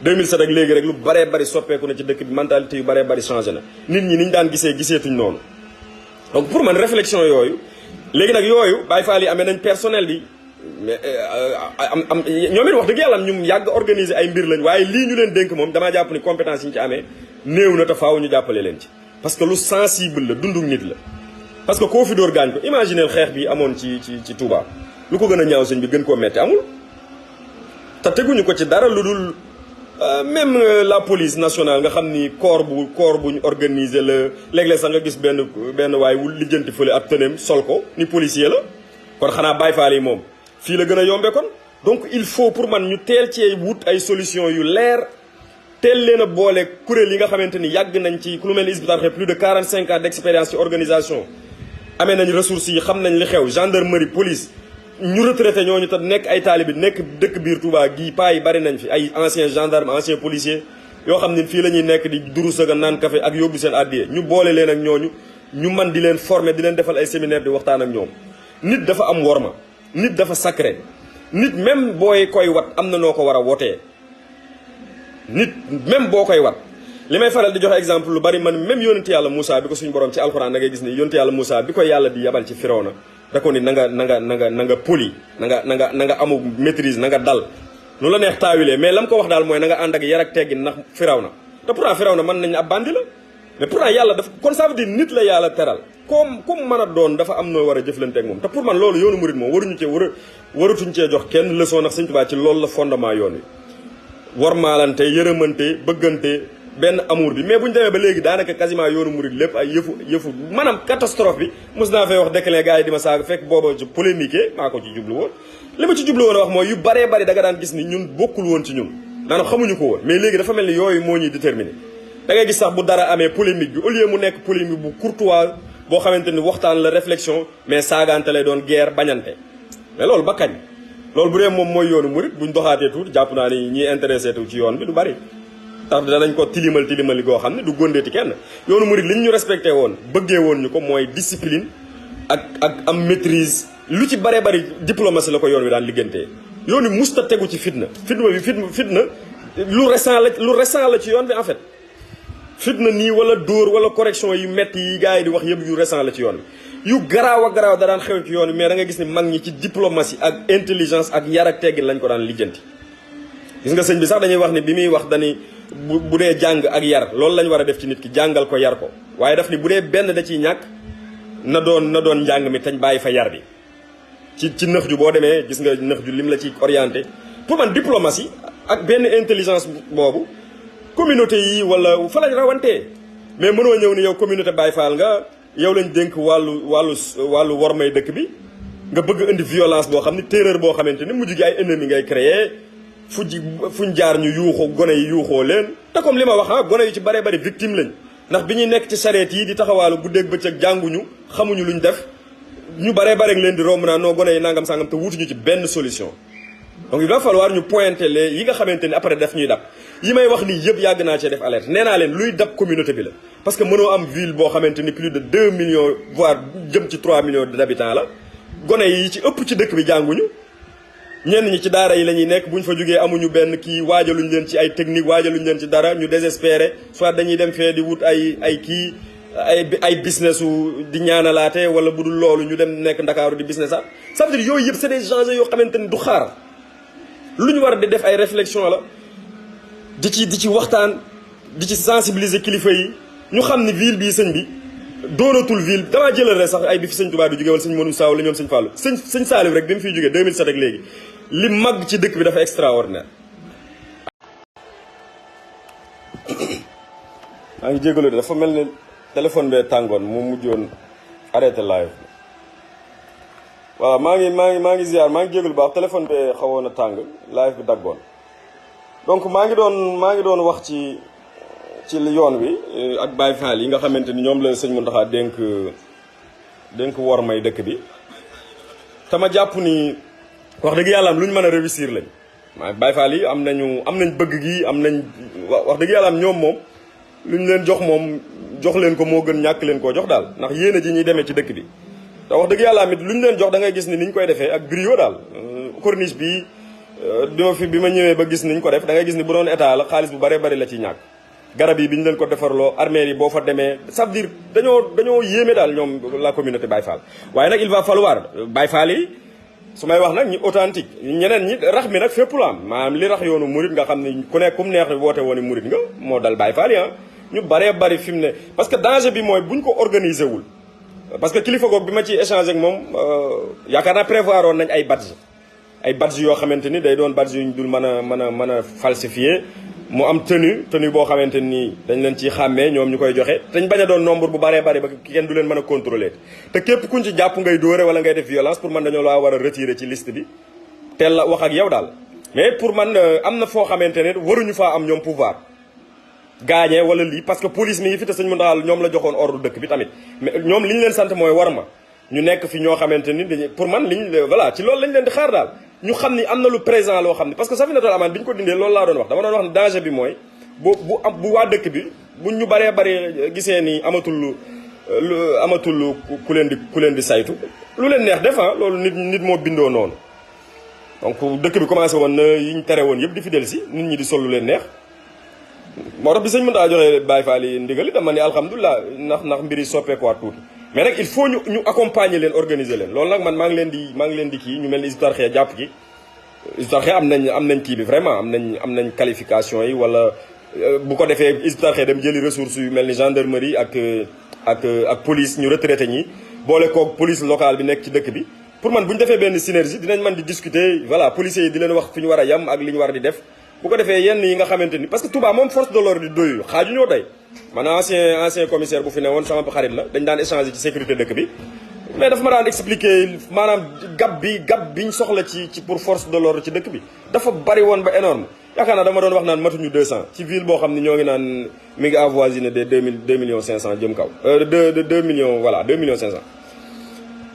2007 ak léegi rek lu baree bari soppeeku na ci dëkk bi mentalité yu baree bari changé na nit ñi niñ daan giseetuñ noonu donc pour man réflexion yooyu léegi nag yooyu Baye Fall yi amee nañ personnel bi mais ñoom it wax dëgg yàlla ñu yàgg organiser ay mbir lañ waaye lii ñu leen dénk moom damaa jàpp ni compétence yi ñu ci amee néew na te faaw ñu jàppale leen ci parce que lu sensible la dundu nit la parce que koo fi dóor gaañ ko imaginer xeex bi amoon ci Touba lu ko gën a ñaaw sëñ bi gën koo metti amul te teguñu ko ci dara lu dul même la police nationale nga xam ni corps buñ organisé la léeg-léeg sax nga gis benn waaye wul lijjanti fële ab tëneem sol ko ni policier la kon xanaa Baye Fall yi moom fii la gën a yombe kon donc il faut pour man ñu teel cee wut ay solution yu leer teel leen a boole kuréel yi nga xamante ni yàgg nañ ci ku lu mel ni Hizbut Tarqiyyah plus de 45 ans d'expérience ci organisation amee nañ ressources yi xam nañ li xew gendarmerie police ñu retraité ñooñu te nekk ay taalibe nekk dëkk biir Touba gii paa yi bari nañ fi ay anciens gendarmes anciens policiers yoo xam ne fii la ñuy nekk di durus ak naan café ak yóbbu seen addiye ñu boole leen ak ñooñu ñu man di leen former di leen defal ay séminaire di waxtaan ak ñoom nit dafa am worma nit dafa sacré nit même booy koy wat am na noo ko war a wotee nit même boo koy wat li may faral di joxe exemple lu bari man même yonent yàlla Moussa bi ko suñu borom ci alxuraan da ngay gis ni yonent yàlla Moussa bi ko yàlla di yabal ci Firawna da ko ni na nga poli na nga amu maîtrise na nga dal nu la neex taawilee mais lam ko wax daal mooy na nga ànd ak yar ak teggin ndax Firawna te pourtant Firawna mën nañ ab bandi la mais pourtant yàlla dafa kon ça veut dire nit la yàlla teral comme mën a doon dafa am noo war a jëflante ak moom te pour man loolu yoonu murid moom waratuñ cee jox kenn leçon ndax Sëñ Tuubaa ci loolu la fondement yoon wi warmaalante yërëmante bëggante benn amour bi mais bu ñu demee ba léegi daanaka quasiment yoonu murid lépp ay yëfu maanaam catastrophe bi mos naa fay wax déclin gars yi di ma saaga fekk booba polémique maa ko ci jublu woon li ma ci jublu woon a wax mooy yu baree bari da nga daan gis ni ñun bokkul woon ci ñun maanaam xamuñu ko woon mais léegi dafa mel ni yooyu moo ñuy déterminé da ngay gis sax bu dara amee polémique bi au lieu mu nekk polémique bu courtois boo xamante ni waxtaan la réflexion mais saagaante lay doon guerre bañante mais loolu ba kañ loolu bu dee moom mooy yoonu murid buñ doxaatee tuuti jàpp naa ni ñiy intéressé tu ci yoon bi du bari tax danañ ko tilimali goo xam ne du góndeeti kenn yoonu murid li ñu respecté woon bëggee woon ñu ko mooy discipline ak am maîtrise lu ci bare bari diplomatie la ko yoon wi daan liggantee yoon wi musta tegu ci fitna fitna lu récent la ci yoon bi en fait fitna nii wala dóor wala correction yu metti yi gars yi di wax yëpp yu récent la ci yoon bi yu garaaw a garaaw da daan xew ci yoon bi mais da nga gis ni mag ñi ci diplomatie ak intelligence ak yar ak teggin lañ ko daan lijjanti gis nga sëñ bi sax dañuy wax ni bi muy wax dañuy bu dee jàng ak yar loolu lañ war a def ci nit ki jàngal ko yar ko waaye daf ni bu dee benn da ciy ñàkk na doon njàng mi tañ bàyyi fa yar bi ci nëx ju boo demee gis nga nëx ju lim la ci orienté pour man diplomatie ak benn intelligence boobu communauté yi wala fa lañ rawantee mais mënoo ñëw ni yow communauté Baye Fall nga yow lañ dénk wàllu wormay dëkk bi nga bëgg indi violence boo xam ni terreur boo xamante ni mujj gi ay ennemi ngay créer fuñ jaar ñu yuuxoo gone yi yuuxoo leen te comme li ma wax gone yu ci bare bari victime lañ ndax bi ñuy nekk ci sareet yi di taxawaalu guddeeg bëccëg jànguñu xamuñu luñ def ñu bare bare leen di romb naa noo gone yi nangam sangam te wutuñu ci benn solution donc il va falloir ñu pointer les yi nga xamante ni après daf ñuy dab yi may wax nii yëpp yàgg naa cee def alerte nee naa leen luy dab communauté bi la parce que mënoo am ville boo xamante ni plus de 2 millions voire jëm ci 3 millions d'habitants la gone yi ci ëpp ci dëkk bi jànguñu ñenn ñi ci daara yi la ñuy nekk bu ñu fa jógee amuñu benn kii waajaluñ leen ci ay technique waajaluñ leen ci dara ñu désespéré soit dañuy dem fee di wut ay business di ñaanalaate wala bu dul loolu ñu dem nekk Ndakaaru di business at ça veut dire yooyu yëpp c'est des enjeux yoo xamante ni du xaar lu ñu war a di def ay réflexion la di ci waxtaan di ci sensibiliser kilifa yi ñu xam ni ville bii sëñ bi doonatul ville damaa jëlal rek sax ay bi fi sëñ Touba du jóge wala sëñ Modou Saw la ñoom sëñ Fallou sëñ Saliou rek bi mu fiy jógee 2007 ak léegi li mag ci dëkk bi dafa extraordinaire. maa ngi jégalu dafa mel ni téléphone bee tàngoon mu mujjoon arrêté live voilà maa ngi ziar maa ngi jégalu baax téléphone bee xawoon a tàng live bi daggoon donc maa ngi doon wax ci yoon wi ak Baye Fall yi nga xamante ni ñoom la sëñ Mountakha dénk wor may dëkk bi te ma jàpp ni wax dëgg yàlla am lu ñu mën a réussir lañ maa Baye Fall yi am nañ bëgg gi am nañ wax dëgg yàlla am ñoom moom lu ñu leen jox moom jox leen ko moo gën ñàkk leen koo jox daal ndax yéene ji ñuy demee ci dëkk bi te wax dëgg yàlla amit lu ñu leen jox da ngay gis ni ñu koy defee ak brio daal corniche bi bi ma ñëwee ba gis niñ ko def da ngay gis ni bu doon état la xaalis bu bare bari la ciy ñàkk garab yi bi ñu leen ko defarloo armée yi boo fa demee ça veut dire dañoo yéeme daal ñoom la communauté Baye Fall waaye nag il va falloir Baye Fall yi su may wax nag ñi authentique ñeneen ñi rax mi nag fépp la am maanaam li rax yoonu murit nga xam ne ku nekk kum neex woote woon murit nga moo dal Baye Fall yi ñu baree bari fi mu ne parce que danger bi mooy buñ ko organiser wul parce que kilifa goog bi ma ciy échanger ak moom yaakaar naa prévoir woon nañ ay badge yoo xamante ni day doon badge yu ñu dul mën a falsifier mu am tenue boo xamante ni dañ leen ciy xàmmee ñoom ñu koy joxe te ñu bañ a doon nombre bu baree bari ba kenn du leen mën a contrôler te képp kuñ ci jàpp ngay dóore wala ngay def violence pour man dañoo laa war a retirer ci liste bi teel la wax ak yow daal mais pour man am na foo xamante ne waruñu faa am ñoom pouvoir gaañee wala lii parce que police mi ngi fi te sëñ Mountakha ñoom la joxoon ordre dëkk bi tamit mais ñoom li ñu leen sant mooy war ma ñu nekk fi ñoo xamante ni dañuy pour man voilà ci loolu lañ leen di xaar daal ñu xam ni am na lu présent loo xam ne parce que Safinatul Amaan bi ñu ko dindee loolu laa doon wax dama doon wax ne danger bi mooy bu waa dëkk bi bu ñu baree bari gisee ni amatul ku leen di saytu lu leen neex def loolu nit moo bindoo noonu donc dëkk bi commencé woon na yi ñu tere woon yëpp di fi dellu si nit ñi di sol lu leen neex moo tax bi sëñ Mountakha joxee Baye Fall yi ndigal dama ne alhamdulilah ndax mbir yi soppeekuwaat tuuti mais nag il faut ñu accompagner leen organiser leen loolu nag man maa ngi leen di kii ñu mel ni Hizbut Tarqiyyah jàpp ci Hizbut Tarqiyyah am nañ kii bi vraiment am nañ qualification yi wala bu ko defee Hizbut Tarqiyyah dem jëli ressources yu mel ni gendarmerie ak police ñu retraité ñi boole koog police locale bi nekk ci dëkk bi pour man bu ñu defee benn synergie dinañ mën di discuter voilà policiers yi di leen wax fi ñu war a yem ak li ñu war di def bu ko defee yenn yi nga xamante ni parce que Touba moom force de l'ordre di doyul xaaju ñoo tey man ancien commissaire bu fi ne woon sama xarit la dañ daan échanger ci sécurité dëkk bi mais dafa ma daan expliquer maanaam gab biñ soxla ci pour force de l'ordre ci dëkk bi dafa bari woon ba énorme yaakaar naa dama doon wax naan matuñu 200 ci ville boo xam ne ñoo ngi naan mi ngi avoisiné de 2 millions 500 jëm kaw 2 millions voilà 2 millions 500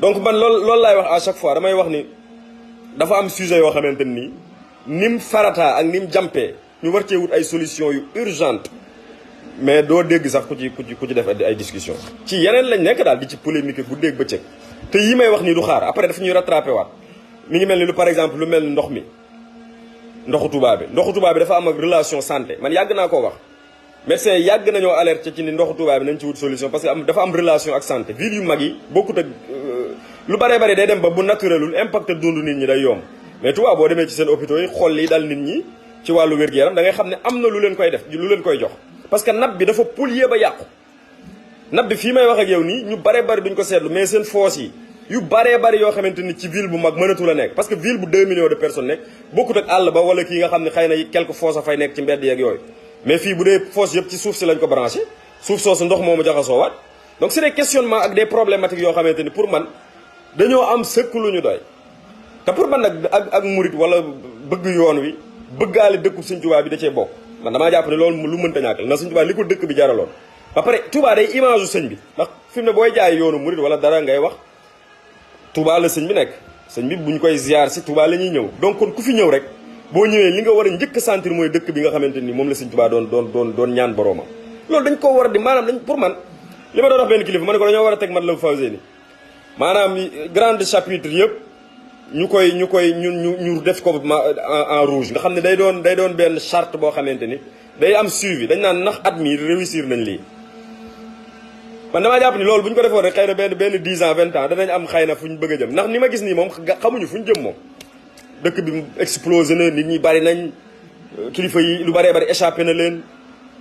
donc man loolu laay wax à chaque fois damay wax ni dafa am sujet yoo xamante nii nim farata ak nim jàmpee ñu war cee wut ay solution yu urgente mais doo dégg sax ku ci def ay discussion ci yeneen lañ nekk daal di ci polémique bu dégg bëccëg te yi may wax nii du xaar après dafa ñuy rattrapé waat mi ngi mel ni lu par exemple lu mel ni ndoxu Touba bi dafa am ak relation santé man yàgg naa koo wax médecins yi yàgg nañoo alerte ci ni ndoxu Touba bi nañ ci wut solution parce que dafa am relation ak santé ville yu mag yi bokkut ak lu baree bari day dem ba bu naturelul impact dund nit ñi day yomb mais Touba boo demee ci seen hôpitaux yi xool lii dal nit ñi ci wàllu wér-gu-yaram da ngay xam ne am na lu leen koy def lu leen koy jox parce que nappe bi dafa polluer ba yàqu nappe bi fii may wax ak yow nii ñu baree bari duñ ko seetlu mais seen foos yi yu baree bari yoo xamante ni ci ville bu mag mënatu la nekk parce que ville bu 2 millions de personnes nekk bokkut ak àll ba wala kii nga xam ne xëy na quelques foos a fay nekk ci mbedd yeeg yooyu mais fii bu dee foos yëpp ci suuf si lañ ko branché suuf soosu ndox moomu jaxasoo waat donc c'est des questionnements ak des problématiques yoo xamante ni pour man dañoo am sëkk lu ñu doy te pour man nag ak murit wala bëgg yoon wi bëggaale dëkku Sëñ Tuubaa bi da cee bokk man damaa jàpp ne loolu lu mënta ñàkk na Sëñ Tuubaa li ko dëkk bi jaraloon ba pare Tuubaa day image u sëñ bi ndax fi mu ne booy jaay yoonu murit wala dara ngay wax Tuubaa la sëñ bi nekk sëñ bi buñ koy ziar si Tuubaa la ñuy ñëw donc kon ku fi ñëw rek boo ñëwee li nga war a njëkk sentir mooy dëkk bi nga xamante ni moom la Sëñ Tuubaa doon ñaan boroomam loolu dañ koo war a di maanaam dañ pour man li ma doon wax benn kilifa ma ne ko dañoo war a teg Matlabul Fawzayni maanaam grande chapitre yëpp ñu def ko en rouge nga xam ne day doon benn charte boo xamante ni day am suivi dañ naan ndax at mi réussir nañ lii man damaa jàpp ni loolu bu ñu ko defoon rek xëy na benn 10 ans 20 ans danañ am xëy na fu ñu bëgg a jëm ndax ni ma gis nii moom xamuñu fu ñu jëm moom dëkk bi explosé na nit ñi bari nañ kilifa yi lu baree bari échappé na leen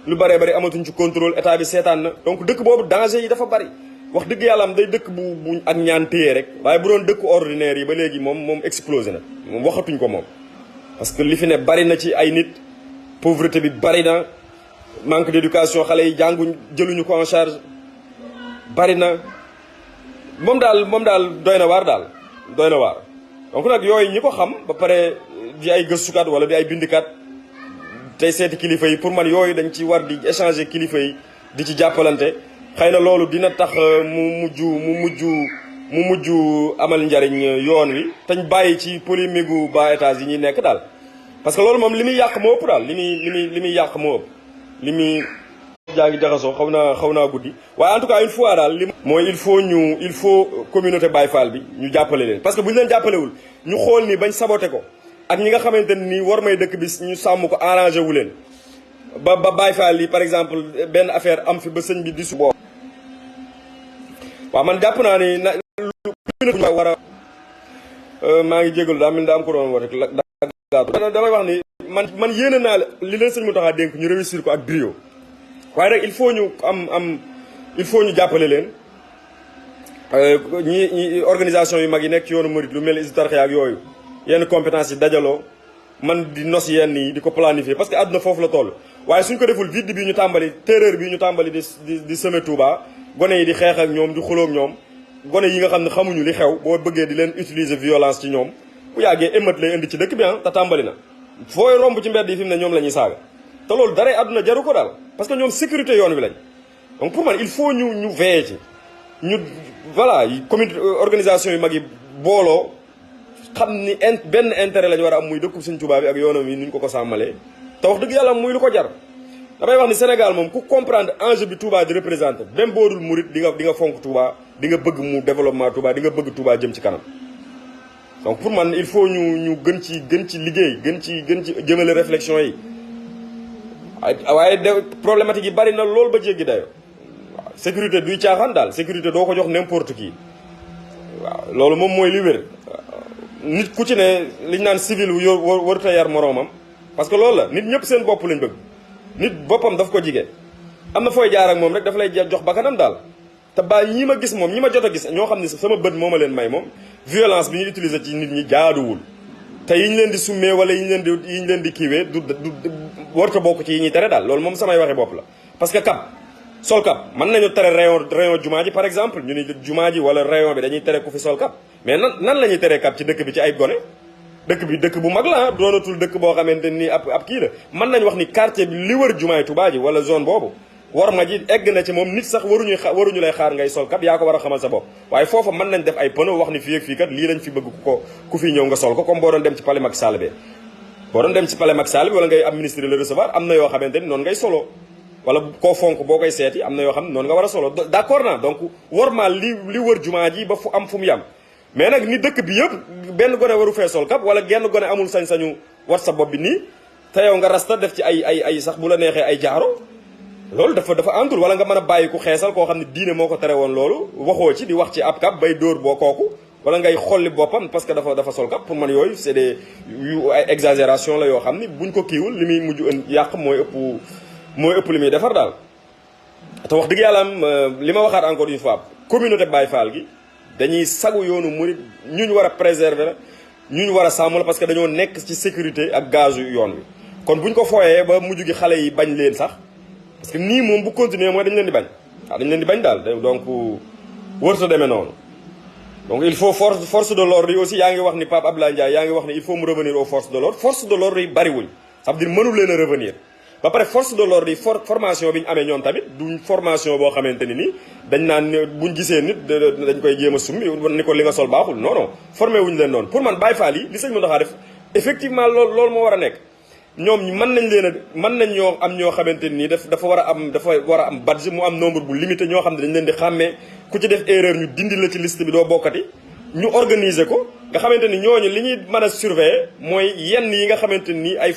lu baree bari amatuñ ci contrôle état bi seetaan na donc dëkk boobu danger yi dafa bari wax dëgg yàlla am day dëkk bu ak ñaan téye rek waaye bu doon dëkk ordinaire yi ba léegi moom explosé na moom waxatuñ ko moom parce que li fi ne bari na ci ay nit pauvreté bi bari na manque d'éducation xale yi jànguñ jëluñu ko en charge bari na moom daal doy na waar donc nag yooyu ñi ko xam ba pare di ay gëstukat wala di ay bindikat tey seeti kilifa yi pour man yooyu dañ ci war di échanger kilifa yi di ci jàppalante xëy na loolu dina tax mu mujj amal njariñ yoon wi tañ bàyyi ci polémique gu bas étage yi ñuy nekk daal parce que loolu moom li muy yàq moo ëpp daal li muy yàq moo ëpp li muy jaa ngi jaxasoo xaw naa guddi waaye en tout cas une fois daal mooy il faut communauté Baye Fall bi ñu jàppale leen parce que bu ñu leen jàppalewul ñu xool ni bañ saboté ko ak ñi nga xamante ni war may dëkk bi ñu sàmm ko arrangé wu leen ba Baye Fall yi par exemple benn affaire am fi ba sëñ bi di su boo waaw man jàpp naa ni lu war a maa ngi jégalu daa mel daa am ko doon woote damay wax ni man yéene naa li leen sëñ Mountakha dénk ñu réussir ko ak brio waaye nag il faut ñu il faut ñu jàppale leen ñi organisation yu mag yi nekk ci yoonu murid lu mel ni Hizbut Tarqiyyah ak yooyu yenn compétence yi dajaloo man di nos yenn yi di ko planifier parce que àdduna foofu la toll waaye suñ ko deful vide bi ñu tàmbali terreur bi ñu tàmbali di semer Touba gone yi di xeex ak ñoom di xuloo ak ñoom gone yi nga xam ne xamuñu li xew boo bëggee di leen utiliser violence ci ñoom bu yàggee émeute lay indi ci dëkk bi te tàmbali na fooy romb ci mbedd yi fi mu ne ñoom la ñuy saaga te loolu dara àdduna jaru ko daal parce que ñoom sécurité yoon wi lañ donc pour man il faut ñu veiller ci ñu voilà communauté organisation yu mag yi booloo xam ni benn intérêt la ñu war a am muy dëkku Sëñ Tuubaa bi ak yoonam yi nuñ ko sàmmalee te wax dëgg yàlla muy lu ko jar damay wax ni Sénégal moom ku comprendre enjeu bi Touba di représenté même boo dul murit di nga fonk Touba di nga bëgg mu développement Touba di nga bëgg Touba jëm ci kanam donc pour man il faut ñu gën ci liggéey gën ci jëmale réflexion yi waaye de problématique yi bari na loolu ba jéggi dayo waaw sécurité duy caaxaan daal sécurité doo ko jox n'importe qui waaw loolu moom mooy li wér nit ku ci ne liñ naan civil warta yar moroomam parce que loolu la nit ñëpp seen bopp lañ bëgg nit boppam daf ko jige am na fooy jaar ak moom rek dafa lay jox bakkanam daal te ba ñi ma gis moom ñi ma jot a gis ñoo xam ne sama bët moo ma leen may moom violence bi ñu utiliser ci nit ñi jaaduwul te yi ñu leen di summee wala yi ñu leen di kiiwee du warta bokk ci yi ñuy tere daal loolu moom samay waxi bopp la parce que sol cap mën nañu tere rayon jumaa ji par exemple ñu ni jumaa ji wala rayon bi dañuy tere ku fi sol cap mais nan la ñuy teree cap ci dëkk bi ci ay gone dëkk bu mag la doonatul dëkk boo xamante ni ab kii la mën nañ wax ni quartier bi li wër jumaay Tuubaa ji wala zone boobu war ma ji egg na ci moom nit sax waruñu lay xaar ngay sol cap yaa ko war a xamal sa bopp waaye foofa mën nañ def ay panneau wax ni fii ak fii kat lii lañ fi bëgg ku fi ñëw nga sol ko comme boo doon dem ci palais Macky Sall bi wala ngay am ministre le recevoir am na yoo xamante ni noonu ngay solo wala koo fonk boo koy seeti am na yoo xam ne noonu nga war a solo d'accord naa donc warmaal li wër jumaa ji ba fu am fu mu yam mais nag ni dëkk bi yëpp benn gone waru fee sol cap wala genn gone amul sañ-sañu wat sa bopp bi nii te yow nga rasta def ci ay sax bu la neexee ay jaaro loolu dafa àndul wala nga mën a bàyyi ku xeesal koo xam ne diine moo ko tere woon loolu waxoo ci di wax ci ab cap bay dóor boo kooku wala ngay xolli boppam parce que dafa sol cap pour man yooyu c'est des ay exagération la yoo xam ni buñ ko kiiwul li muy mujj yàq mooy ëpp li muy defar daal te wax dëgg yàlla am li ma waxaat encore une fois communauté Baye Fall gi dañuy sagu yoonu murit ñu war a préserver la ñu war a sàmm la parce que dañoo nekk ci sécurité ak gazu yoon wi kon buñ ko fooyee ba mujj gi xale yi bañ leen sax parce que nii moom bu continuer mooy dañu leen di bañ waaw dañu leen di bañ daal donc wërta demee noonu donc il faut force de l'ordre yi aussi yaa ngi wax ni Pape Abdoulaye Ndiaye yaa ngi wax ni il faut mu revenir aux forces de l'ordre yi bariwuñ ça veut dire mënul leen a revenir ba pare force de l'ordre yi formation bi ñu amee ñoom tamit duñ formation boo xamante ni nii dañ naan buñ gisee nit dañ koy jéem a summi ni ko li nga sol baaxul non non formé wuñu leen noonu pour man Baye Fall yi li sëñ Mountakha def effectivement loolu moo war a nekk ñoom mën nañ ñoo am ñoo xamante nii dafa war a am badge mu am nombre bu limité ñoo xam ne dañ leen di xàmmee ku ci def erreur ñu dindi la ci liste bi doo bokkati ñu organiser ko nga xamante ni ñooñu li ñuy mën a surveiller mooy yenn yi nga xamante ni ay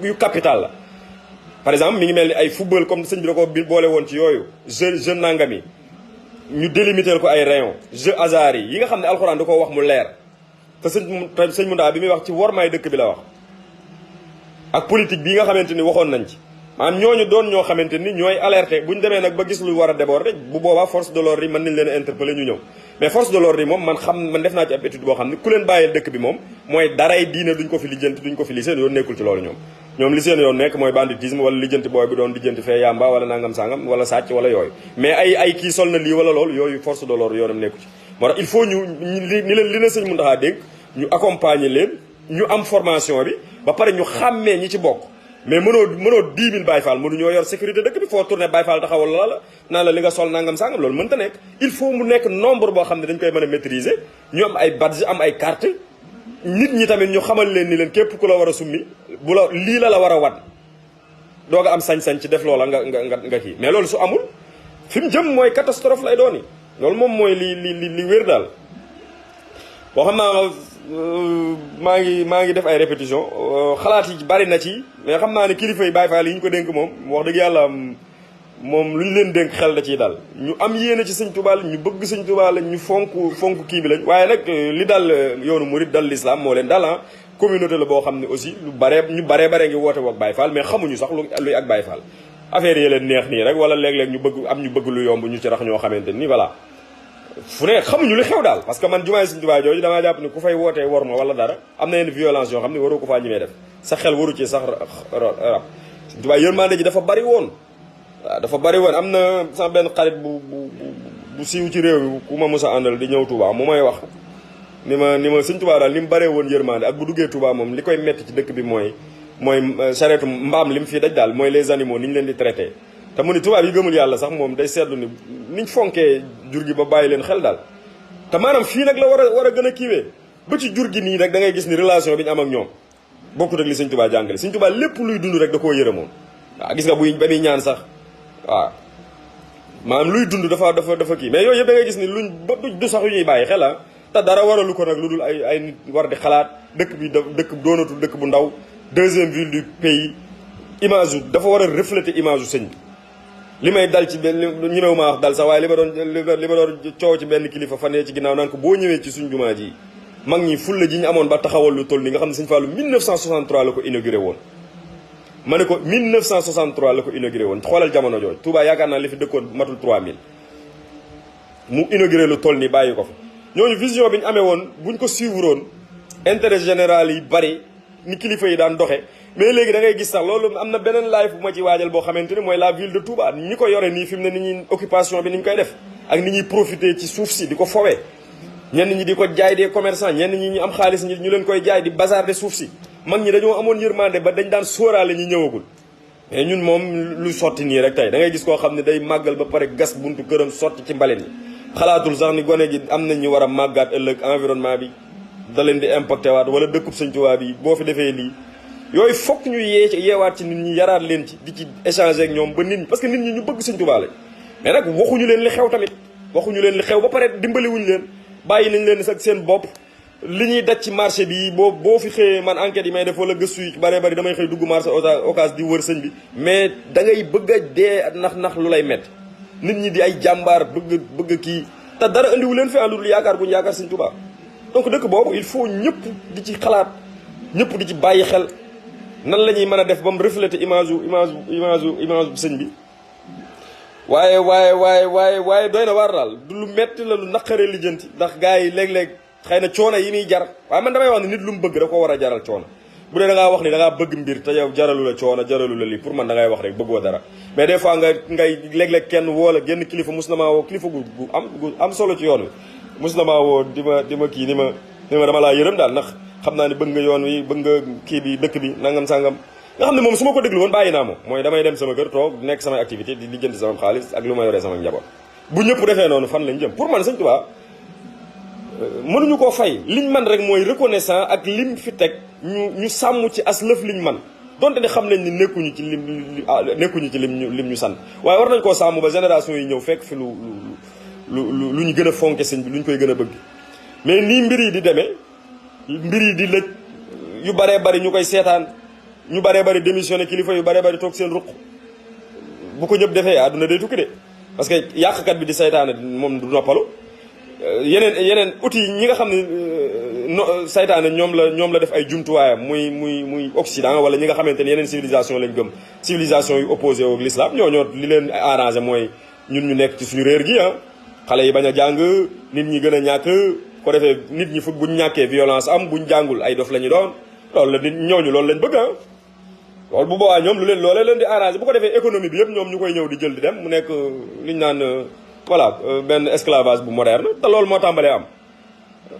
yu capital la par exemple mi ngi mel ni ay football comme sëñ bi da ko boole woon ci yooyu jeu nangam yi ñu délimiter ko ay rayon jeu hasard yi nga xam ne alxuraan da koo wax mu leer te sëñ Mountakha bi muy wax ci wormaay dëkk bi la wax ak politique bii nga xamante ni waxoon nañ ci maanaam ñooñu doon ñoo xamante ni ñooy alerté bu ñu demee nag ba gis lu war a déborder bu boobaa force de l'ordre yi mën nañ leen a interpeller ñu ñëw mais force de l'ordre yi moom man def naa ci ab étude boo xam ne ku leen bàyyee dëkk bi moom mooy daray diine duñ ko fi lijjanti duñ ko fi li seen yoon nekkul ci loolu ñoom li seen yoon nekk mooy banditisme wala lijjanti booy bi doon lijjanti fee yamba wala nangam sangam wala sàcc wala yooyu mais ay kii sol na lii wala loolu yooyu force de l'ordre yoonam nekku ci moo tax il faut li leen sëñ Mountakha dénk ñu accompagner leen ñu am formation bi ba pare ñu xàmmee ñi ci bokk mais mënoo 10 000 Baye Fall mënuñoo yor sécurité dëkk bi foo tourné Baye Fall taxawal la naan la li nga sol nangam sangam loolu mënta nekk il faut mu nekk nombre boo xam ne dañ koy mën a maîtriser ñu am ay badge am ay carte nit ñi tamit ñu xamal leen ni leen képp ku la war a summi bu la lii la war a wan doo nga am sañ-sañ ci def loola nga kii mais loolu su amul fi mu jëm mooy catastrophe lay doon yi loolu moom mooy li wér daal boo xam naa maa ngi def ay répétition xalaat yi bari na ci mais xam naa ne kilifa yi Baye Fall yi ñu ko dénk moom wax dëgg yàlla moom lu ñu leen dénk xel da ciy dal ñu am yéene ci sëñ Touba ñu bëgg sëñ Touba lañ ñu fonk kii bi lañ waaye nag li dal yoonu murid dal l'islam moo leen dal communauté la boo xam ne aussi ñu baree ngi woote woog Baye Fall mais xamuñu sax luy ak Baye Fall affaire yi leen neex nii rek wala léeg-léeg ñu bëgg lu yomb ñu ci rax ñoo xamante ni voilà fu ne xamuñu li xew daal parce que man jumaay sëñ Touba jooju damaa jàpp ni ku fay wootee war ma wala dara am na yenn violence yoo xam ne waroo ko faa ñimee def sa xel waru ci sax rab sëñ Touba yërmande ji dafa bari woon waaw dafa bari woon am na sax benn xarit bu siiw ci réew mi ku ma mos a àndal di ñëw Touba mu may wax ni ma sëñ Touba daal ni mu baree woon yërmande ak bu duggee Touba moom li koy metti ci dëkk bi mooy sareetu mbaam li mu fii daj daal mooy les animaux ni ñu leen di traité te mu ni tubaab yi gëmul yàlla sax moom day seetlu ni niñ fonkee jur gi ba bàyyi leen xel daal te maanaam fii nag la war a gën a kiiwee ba ci jur gi nii rek da ngay gis ni relation bi ñu am ak ñoom bokkut ak li sëñ Touba jàngale sëñ Touba lépp luy dund rek da koo yërëmoon waaw gis nga ba muy ñaan sax waaw maanaam luy dund dafa kii mais yooyu yëpp da ngay gis ni luñ du sax yu ñuy bàyyi xel te dara waralu ko nag lu dul ay nit war di xalaat dëkk bi dëkk doonatul dëkk bu ndaw deuxième ville du pays image dafa war a refléter image sëñ bi li may dal ci benn ñemewu maa wax dal sax waaye li ma doon coow ci benn kilifa fan yee ci ginnaaw naan ko boo ñëwee ci suñ jumaa ji mag ñi fulla ji ñu amoon ba taxawal lu toll ni nga xam ne sëñ Fallou 1963 la ko inauguré woon. ma ne ko 1963 la ko inauguré woon xoolal jamono jooju Touba yaakaar naa li fi dëkkoon matul 3000 mu inauguré lu toll ni bàyyi ko fa ñooñu vision bi ñu amee woon buñ ko suivre woon intérêt général yi bari ni kilifa yi daan doxe mais léegi da ngay gis sax loolu am na beneen live bu ma ci waajal boo xamante ni mooy la ville de Touba ñi ko yore nii fi mu ne ni ñuy occupation bi ni ñu koy def ak ni ñuy profiter ci suuf si di ko fowee ñenn ñi di ko jaay des commerçants ñenn ñi ñu am xaalis ñi ñu leen koy jaay di bazarder suuf si mag ñi dañoo amoon yërmande ba dañ daan sóoraale ñi ñëwagul mais ñun moom lu sotti nii rek tey da ngay gis koo xam ne day màggal ba pare gas buntu këram sotti ci mbalit ñi xalaatul sax ni gone gi am nañ ñu war a màggaat ëllëg environnement bi da leen di impacté waat wala dëkkub Sëñ Tuubaa bi boo fi defee lii yooyu fokk ñu yeewaat ci nit ñi yaraat leen ci di ci échanger ak ñoom ba nit ñi parce que nit ñi ñu bëgg Sëñ Tuubaa lañ mais nag waxuñu leen li xew tamit waxuñu leen li xew ba pare dimbaliwuñu leen bàyyi nañ leen sax seen bopp li ñuy daj ci marché bi boo fi xëyee man enquête yi may def wala gëstu yi bare bari damay xëy dugg marché Ocass di wër sëñ bi mais da ngay bëgg a dee nax lu lay métti nit ñi di ay jàmbaar bëgg kii te dara andiwu leen fi àndul yaakaar bu ñu yaakaar Sëñ Tuubaa donc dëkk boobu il faut ñëpp di ci xalaat ñëpp di ci bàyyi xel nan la ñuy mën a def ba mu refléter image sëñ bi waaye doy na waar daal du lu metti la lu naqaree lijjanti ndax gars yi léeg-léeg xëy na coono yi muy jar waaye man damay wax ne nit lu mu bëgg da ko war a jaral coono bu dee da ngaa wax ni da ngaa bëgg mbir te yow jaralu la coono jaralu la lii pour man da ngay wax rek bëggoo dara mais des fois ngay léeg-léeg kenn woo la genn kilifa mus na maa woo kilifa gu am solo ci yoon wi mus na maa woo di ma kii ni ma dama laa yërëm daal ndax xam naa ne bëgg nga yoon wi bëgg nga kii bi dëkk bi nangam sangam nga xam ne moom su ma ko déglu woon bàyyi naa moom mooy damay dem sama kër toog nekk samay activité di lijjanti sama xaalis ak lu ma yoree sama njaboot bu ñëpp defee noonu fan lañ jëm pour man Sëñ Tuubaa mënuñu koo fay liñ man rek mooy reconnaissant ak lim fi teg ñu sàmm ci as lëf liñ man donte ne xam nañ ni nekkuñu ci lim ñu sant waaye war nañ koo sàmm ba génération yi ñëw fekk fi lu ñu gën a fonke sëñ bi lu ñu koy gën a bëgg mais nii mbir yi di demee mbir yi di lëj yu baree bari ñu koy seetaan ñu baree bari démissionné kilifa yu baree bari toog seen ruq bu ko ñëpp defee àdduna day tukki de parce que yàqkat bi di saytaane moom du noppalu yeneen outils yi ñi nga xam ne saytaane ñoom la def ay jumtuwaayam muy Occident wala ñi nga xamante ne yeneen civilisation lañ gëm civilisation yu opposé ak l'islam ñoo li leen arrangé mooy ñun ñu nekk ci suñu réer gi xale yi bañ a jàng nit ñi gën a ñàkk ko defee nit ñi buñ ñàkkee violence am buñ jàngul ay dof la ñu doon loolu la nit ñooñu loolu lañ bëgg loolu bu boobaa ñoom loolee leen di arrangé bu ko defee économie bi yëpp ñoom ñu koy ñëw di jël di dem mu nekk li ñu naan voilà benn esclavage bu moderne te loolu moo tàmbalee am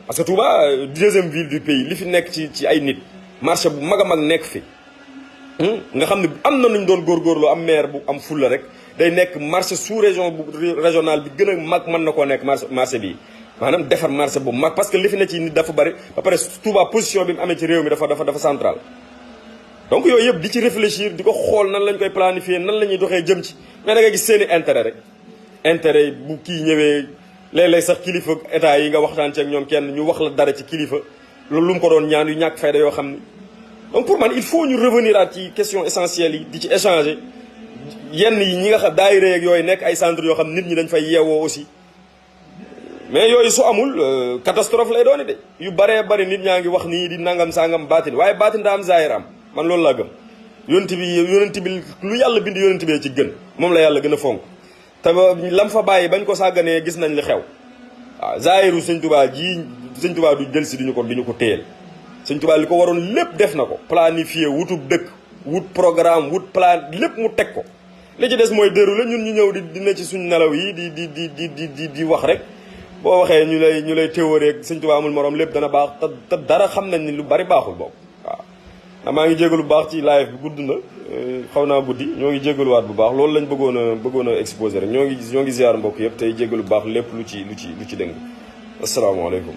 parce que Touba deuxième ville du pays li fi nekk ci ay nit marché bu mag a mag nekk fi nga xam ne am na nuñ doon góorgóorlu am maire bu am fulla rek day nekk marché sous région bu régional bi gën a mag mën na koo nekk marché bii maanaam defar marché bu mag parce que li fi ne ci nit dafa bari ba pare Touba position bi mu amee ci réew mi dafa central donc yooyu yëpp di ci réfléchir di ko xool nan lañ koy planifier nan la ñuy doxee jëm ci mais da nga gis seeni intérêt rek intérêt bu kii ñëwee léeg-léeg sax kilifa état yi nga waxtaan ci ak ñoom kenn ñu wax la dara ci kilifa loolu lu mu ko doon ñaan yu ñàkk fayda yoo xam ni donc pour man il faut ñu revenir à ci question essentielle yi di ci échanger yenn yi ñi nga xam daayira ak yooyu nekk ay centre yoo xam nit ñi dañ fay yeewoo aussi mais yooyu su amul catastrophe lay doone de yu baree bari nit ñaa ngi wax nii di nangam sangam baatin waaye baatin daa am zaahir am man loolu laa gëm yonent bi lu yàlla bind yonent bee ci gën moom la yàlla gën a fonk te lam fa bàyyi bañ ko sàgganee gis nañ li xew waaw zaahiru Sëñ Tuubaa ji Sëñ Tuubaa du jël si duñu ko téyel Sëñ Tuubaa li ko waroon lépp def na ko planifié wutub dëkk wut programme wut plan lépp mu teg ko li ci des mooy déroulé ñun ñu ñëw di ne ci suñu nelaw yi di wax rek boo waxee ñu lay théorie ak Sëñ Tuubaa amul morom lépp dana baax te dara xam nañ ni lu bari baaxul boobu waaw maa ngi jégalu bu baax ci live bi gudd na xaw naa guddi ñoo ngi jégaluwaat bu baax loolu lañ bëggoon a exposé rek ñoo ngi ziar mbokk yëpp tey jégalu bu baax lépp lu ci dëng asalaamaaleykum